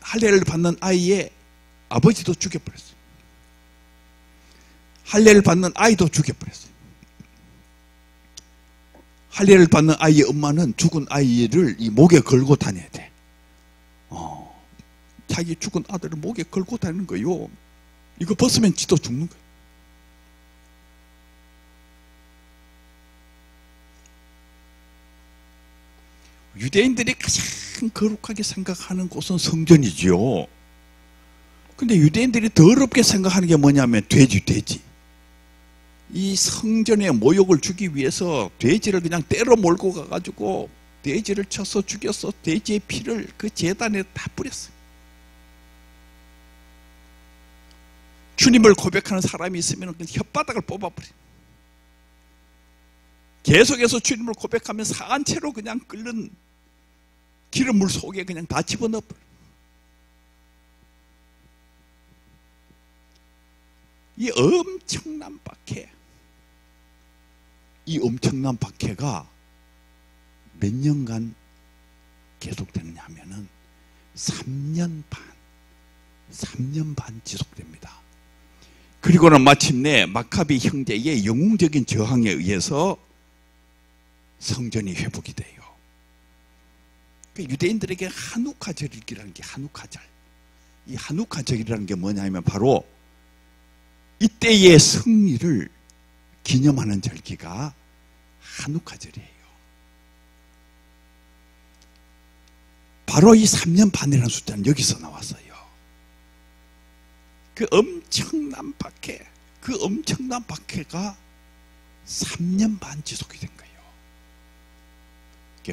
할례를 받는 아이의 아버지도 죽여버렸어요. 할례를 받는 아이도 죽여버렸어요. 할례를 받는 아이의 엄마는 죽은 아이를 이 목에 걸고 다녀야 돼. 자기 죽은 아들을 목에 걸고 다니는 거예요. 이거 벗으면 지도 죽는 거예요. 유대인들이 가장 거룩하게 생각하는 곳은 성전이지요. 근데 유대인들이 더럽게 생각하는 게 뭐냐면 돼지. 이 성전의 모욕을 주기 위해서 돼지를 그냥 때려 몰고 가가지고 돼지를 쳐서 죽여서 돼지의 피를 그 제단에 다 뿌렸어요. 주님을 고백하는 사람이 있으면 그 혓바닥을 뽑아버려요. 계속해서 주님을 고백하면 산채로 그냥 끓는 기름물 속에 그냥 다 집어넣어버려요. 이 엄청난 박해, 이 엄청난 박해가 몇 년간 계속되느냐 하면은 3년 반 지속됩니다. 그리고는 마침내 마카비 형제의 영웅적인 저항에 의해서 성전이 회복이 돼요. 유대인들에게 하누카절이라는 게 하누카절. 이 하누카절이라는 게 뭐냐면 바로 이때의 승리를 기념하는 절기가 하누카절이에요. 바로 이 3년 반이라는 숫자는 여기서 나왔어요. 그 엄청난 박해가 3년 반 지속이 된 거예요.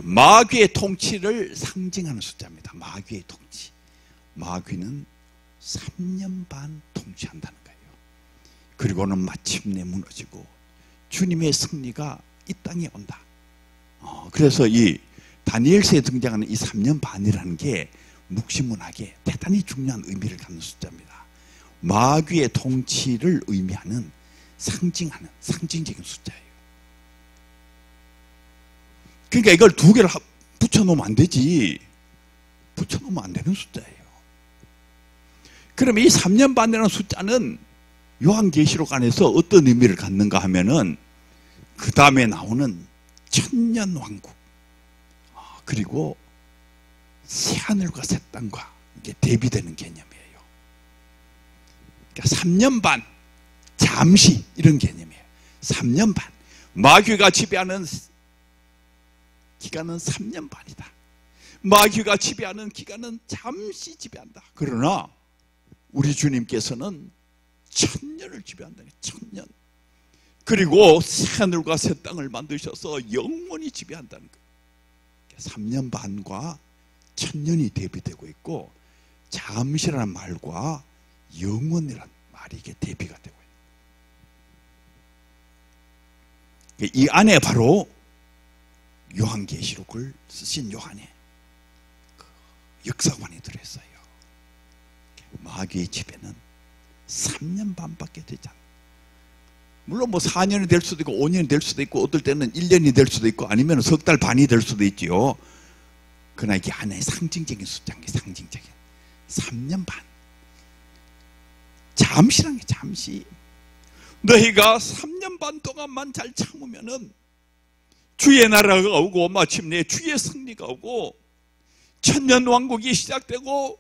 마귀의 통치를 상징하는 숫자입니다. 마귀의 통치. 마귀는 3년 반 통치한다는 거예요. 그리고는 마침내 무너지고 주님의 승리가 이 땅에 온다. 그래서 이 다니엘서에 등장하는 이 3년 반이라는 게 묵시문학에 대단히 중요한 의미를 갖는 숫자입니다. 마귀의 통치를 의미하는 상징적인 숫자예요. 그러니까 이걸 두 개를 붙여놓으면 안 되지. 붙여놓으면 안 되는 숫자예요. 그러면 이 3년 반이라는 숫자는 요한계시록 안에서 어떤 의미를 갖는가 하면은 그 다음에 나오는 천년왕국, 그리고 새하늘과 새 땅과 이게 대비되는 개념이에요. 그러니까 3년 반, 잠시 이런 개념이에요. 3년 반. 마귀가 지배하는 기간은 3년 반이다. 마귀가 지배하는 기간은 잠시 지배한다. 그러나 우리 주님께서는 1000년을 지배한다는 거예요. 1000년. 그리고 새하늘과 새 땅을 만드셔서 영원히 지배한다는 거예요. 3년 반과 1000년이 대비되고 있고, 잠시라는 말과 영원이라는 말이 이게 대비가 되고 있는 거예요. 이 안에 바로 요한계시록을 쓰신 요한의 그 역사관이 들어있어요. 마귀의 지배는 3년 반밖에 되지 않아요. 물론 뭐 4년이 될 수도 있고 5년이 될 수도 있고 어떨 때는 1년이 될 수도 있고 아니면 석 달 반이 될 수도 있지요. 그러나 이게 하나의 상징적인 숫자인 게 상징적인 3년 반. 잠시란 게 잠시. 너희가 3년 반 동안만 잘 참으면은 주의 나라가 오고 마침내 주의 승리가 오고 천년 왕국이 시작되고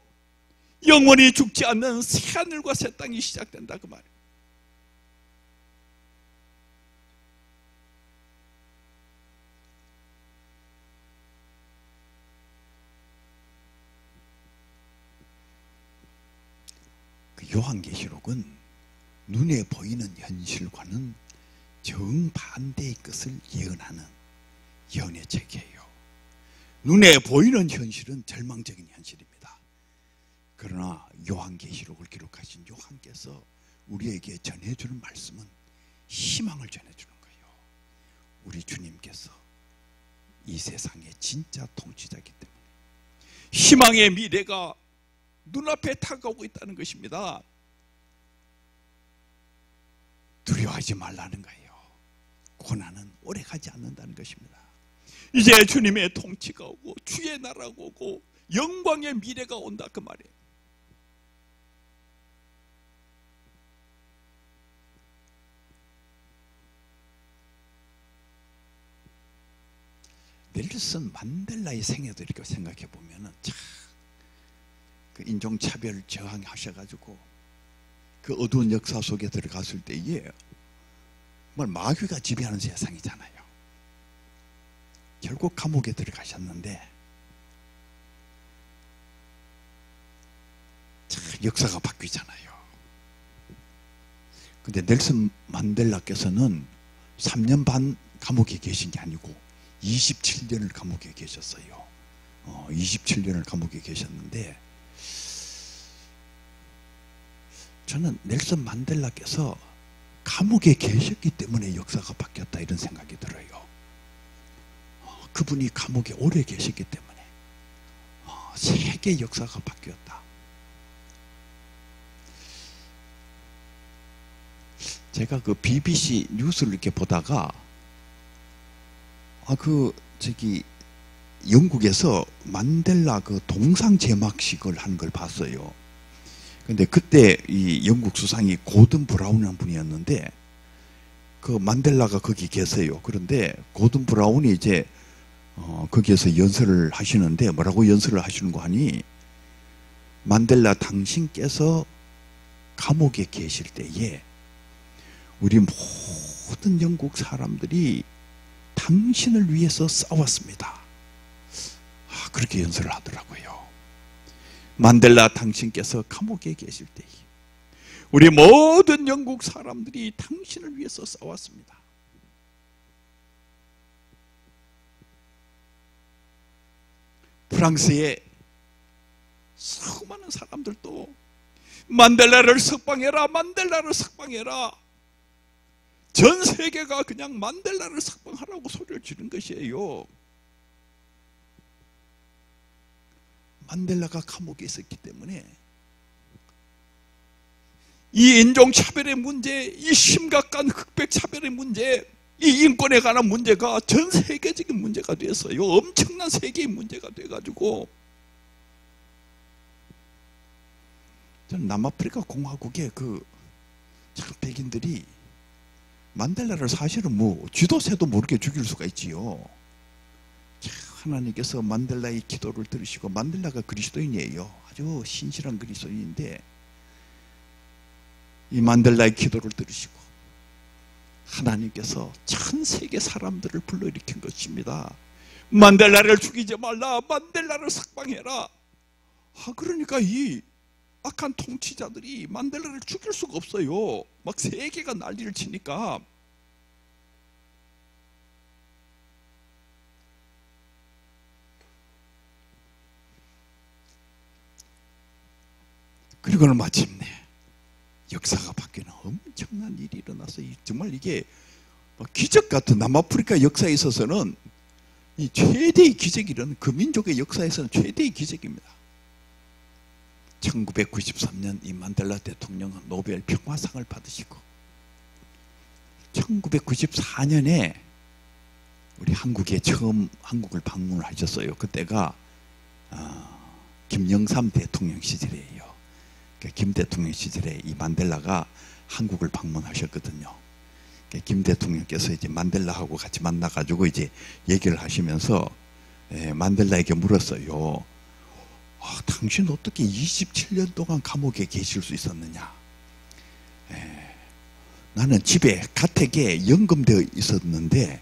영원히 죽지 않는 새하늘과 새 땅이 시작된다 그 말이에요. 그 요한계시록은 눈에 보이는 현실과는 정반대의 것을 예언하는 예언의 책이에요. 눈에 보이는 현실은 절망적인 현실입니다. 그러나 요한계시록을 기록하신 요한께서 우리에게 전해주는 말씀은 희망을 전해주는 거예요. 우리 주님께서 이 세상의 진짜 통치자이기 때문에 희망의 미래가 눈앞에 다가오고 있다는 것입니다. 두려워하지 말라는 거예요. 고난은 오래 가지 않는다는 것입니다. 이제 주님의 통치가 오고 주의 나라가 오고 영광의 미래가 온다 그 말이에요. 넬슨 만델라의 생애도 이렇게 생각해 보면은 참 그 인종차별 저항하셔가지고 그 어두운 역사 속에 들어갔을 때에 정말 마귀가 지배하는 세상이잖아요. 결국 감옥에 들어가셨는데 참 역사가 바뀌잖아요. 근데 넬슨 만델라께서는 3년 반 감옥에 계신 게 아니고 27년을 감옥에 계셨어요. 27년을 감옥에 계셨는데 저는 넬슨 만델라께서 감옥에 계셨기 때문에 역사가 바뀌었다 이런 생각이 들어요. 그분이 감옥에 오래 계셨기 때문에 세계 역사가 바뀌었다. 제가 그 BBC 뉴스를 이렇게 보다가 영국에서 만델라 그 동상 제막식을 하는 걸 봤어요. 근데 그때 이 영국 수상이 고든 브라운이라는 분이었는데 그 만델라가 거기 계세요. 그런데 고든 브라운이 이제 거기에서 연설을 하시는데 뭐라고 연설을 하시는 거 하니 만델라 당신께서 감옥에 계실 때에 우리 모든 영국 사람들이 당신을 위해서 싸웠습니다. 그렇게 연설을 하더라고요. 만델라 당신께서 감옥에 계실 때에 우리 모든 영국 사람들이 당신을 위해서 싸웠습니다. 프랑스의 수많은 사람들도 만델라를 석방해라, 만델라를 석방해라. 전 세계가 그냥 만델라를 석방하라고 소리를 지른 것이에요. 만델라가 감옥에 있었기 때문에 이 인종차별의 문제, 이 심각한 흑백차별의 문제, 이 인권에 관한 문제가 전 세계적인 문제가 됐어요. 엄청난 세계의 문제가 돼가지고 저는 남아프리카 공화국의 참 백인들이 만델라를 사실은 쥐도 새도 모르게 죽일 수가 있지요. 참 하나님께서 만델라의 기도를 들으시고, 만델라가 그리스도인이에요. 아주 신실한 그리스도인인데 이 만델라의 기도를 들으시고 하나님께서 전 세계 사람들을 불러일으킨 것입니다. 만델라를 죽이지 말라, 만델라를 석방해라. 그러니까 이 악한 통치자들이 만델라를 죽일 수가 없어요. 막 세계가 난리를 치니까. 그리고는 마침내 역사가 바뀌는 엄청난 일이 일어났어요. 정말 이게 기적 같은, 남아프리카 역사에 있어서는 이 최대의 기적이 일어난, 그 민족의 역사에서는 최대의 기적입니다. 1993년 이 만델라 대통령은 노벨 평화상을 받으시고, 1994년에 우리 한국에 처음 한국을 방문을 하셨어요. 그때가 김영삼 대통령 시절이에요. 김 대통령 시절에 이 만델라가 한국을 방문하셨거든요. 김 대통령께서 이제 만델라하고 같이 만나가지고 이제 얘기를 하시면서 만델라에게 물었어요. 당신 어떻게 27년 동안 감옥에 계실 수 있었느냐? 나는 집에 가택에 연금되어 있었는데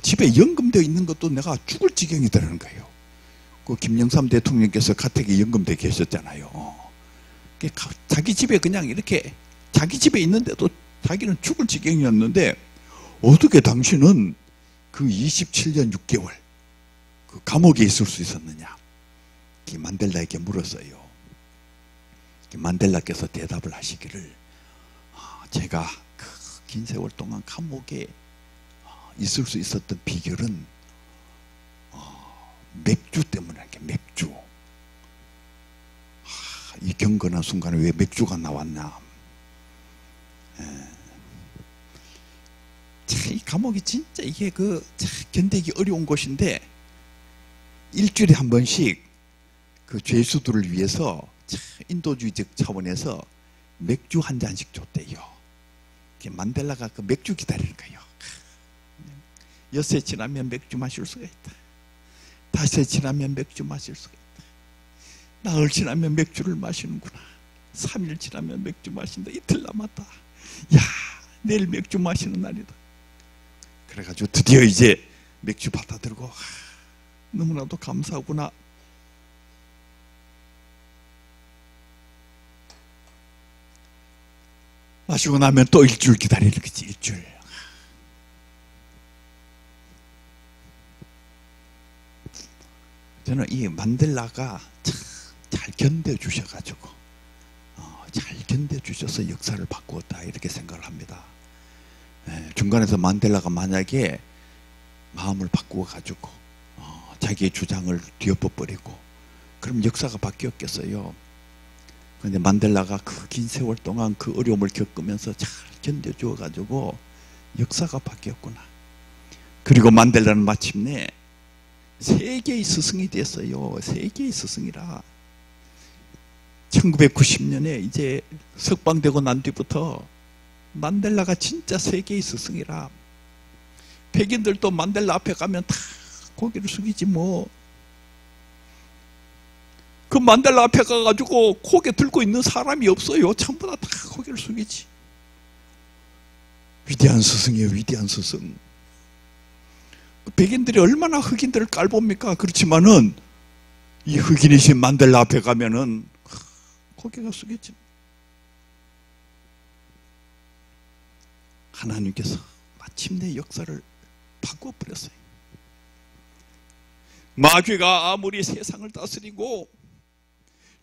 집에 연금되어 있는 것도 내가 죽을 지경이더라는 거예요. 그 김영삼 대통령께서 가택에 연금되어 계셨잖아요. 자기 집에 그냥 이렇게 자기 집에 있는데도 자기는 죽을 지경이었는데 어떻게 당신은 그 27년 6개월 그 감옥에 있을 수 있었느냐? 만델라에게 물었어요. 만델라께서 대답을 하시기를, 제가 그 긴 세월 동안 감옥에 있을 수 있었던 비결은 맥주 때문에, 맥주. 이 경건한 순간에 왜 맥주가 나왔냐? 이 감옥이 진짜 이게 견디기 어려운 곳인데 일주일에 한 번씩 그 죄수들을 위해서 인도주의적 차원에서 맥주 한 잔씩 줬대요. 만델라가 그 맥주 기다리는 거예요. 엿새 지나면 맥주 마실 수가 있다. 닷새 지나면 맥주 마실 수가 있다. 나흘 지나면 맥주를 마시는구나. 3일 지나면 맥주 마신다. 이틀 남았다. 야, 내일 맥주 마시는 날이다. 그래가지고 드디어 이제 맥주 받아들고 너무나도 감사하구나. 마시고 나면 또 일주일 기다리는 거지. 일주일. 저는 이 만델라가 잘 견뎌주셔가지고 잘 견뎌주셔서 역사를 바꾸었다 이렇게 생각을 합니다. 중간에서 만델라가 만약에 마음을 바꾸어가지고 자기의 주장을 뒤엎어버리고 그럼 역사가 바뀌었겠어요. 그런데 만델라가 그 긴 세월 동안 그 어려움을 겪으면서 잘 견뎌주어가지고 역사가 바뀌었구나. 그리고 만델라는 마침내 세계의 스승이 됐어요. 세계의 스승이라. 1990년에 이제 석방되고 난 뒤부터 만델라가 진짜 세계의 스승이라. 백인들도 만델라 앞에 가면 다 고개를 숙이지 뭐. 그 만델라 앞에 가가지고 고개 들고 있는 사람이 없어요. 전부 다 고개를 숙이지. 위대한 스승이에요. 위대한 스승. 백인들이 얼마나 흑인들을 깔봅니까? 그렇지만은 이 흑인이신 만델라 앞에 가면은 고개가 숙여지. 하나님께서 마침내 역사를 바꿔버렸어요. 마귀가 아무리 세상을 다스리고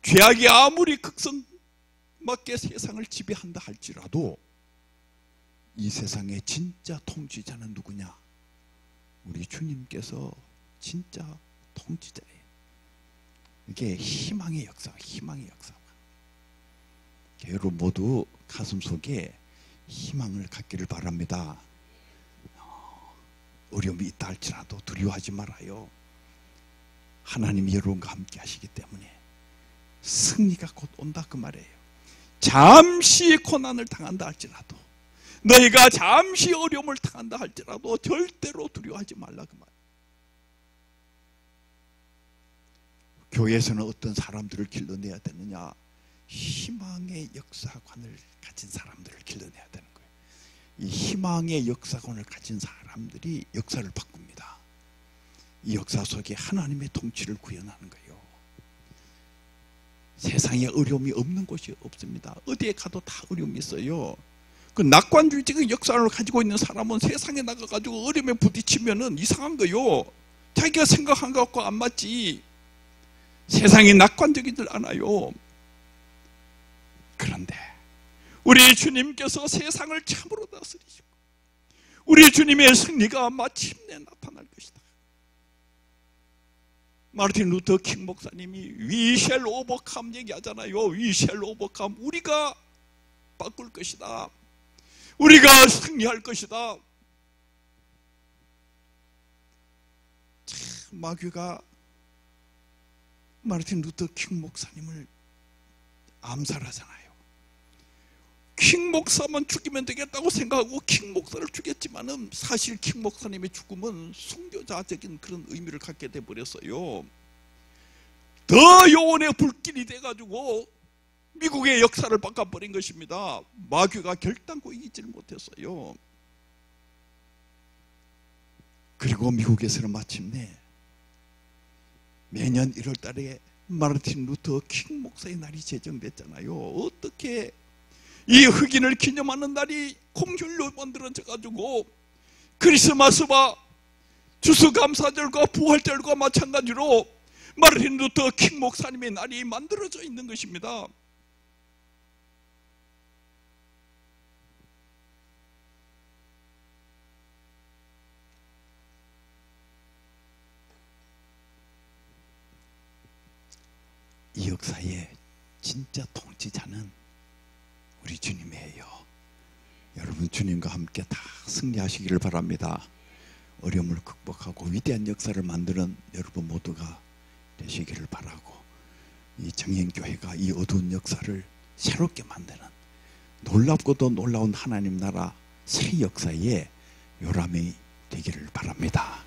죄악이 아무리 극성맞게 세상을 지배한다 할지라도 이 세상의 진짜 통치자는 누구냐? 우리 주님께서 진짜 통치자예요. 이게 희망의 역사, 희망의 역사. 여러분 모두 가슴속에 희망을 갖기를 바랍니다. 어려움이 있다 할지라도 두려워하지 말아요. 하나님이 여러분과 함께 하시기 때문에 승리가 곧 온다 그 말이에요. 잠시 고난을 당한다 할지라도, 너희가 잠시 어려움을 당한다 할지라도 절대로 두려워하지 말라 그 말. 교회에서는 어떤 사람들을 길러내야 되느냐? 희망의 역사관을 가진 사람들을 길러내야 되는 거예요. 이 희망의 역사관을 가진 사람들이 역사를 바꿉니다. 이 역사 속에 하나님의 통치를 구현하는 거예요. 세상에 어려움이 없는 곳이 없습니다. 어디에 가도 다 어려움이 있어요. 그 낙관주의적인 역사를 가지고 있는 사람은 세상에 나가가지고 어려움에 부딪히면은 이상한 거요. 자기가 생각한 것과 안 맞지. 세상이 낙관적이질 않아요. 그런데 우리 주님께서 세상을 참으로 다스리시고 우리 주님의 승리가 마침내 나타날 것이다. 마르틴 루터 킹 목사님이 We shall overcome 얘기하잖아요. We shall overcome. 우리가 바꿀 것이다. 우리가 승리할 것이다. 참 마귀가 마르틴 루터 킹 목사님을 암살하잖아요. 킹 목사만 죽이면 되겠다고 생각하고 킹 목사를 죽였지만은 사실 킹 목사님의 죽음은 순교자적인 그런 의미를 갖게 돼버렸어요. 더 영혼의 불길이 돼가지고 미국의 역사를 바꿔버린 것입니다. 마귀가 결단코 이기지를 못했어요. 그리고 미국에서는 마침내 매년 1월 달에 마르틴 루터 킹 목사의 날이 제정됐잖아요. 어떻게 이 흑인을 기념하는 날이 공휴일로 만들어져 가지고 크리스마스와 추수감사절과 부활절과 마찬가지로 마르틴 루터 킹 목사님의 날이 만들어져 있는 것입니다. 이 역사의 진짜 통치자는 우리 주님이에요. 여러분 주님과 함께 다 승리하시기를 바랍니다. 어려움을 극복하고 위대한 역사를 만드는 여러분 모두가 되시기를 바라고 이 정행교회가 이 어두운 역사를 새롭게 만드는 놀랍고도 놀라운 하나님 나라 새 역사의 요람이 되기를 바랍니다.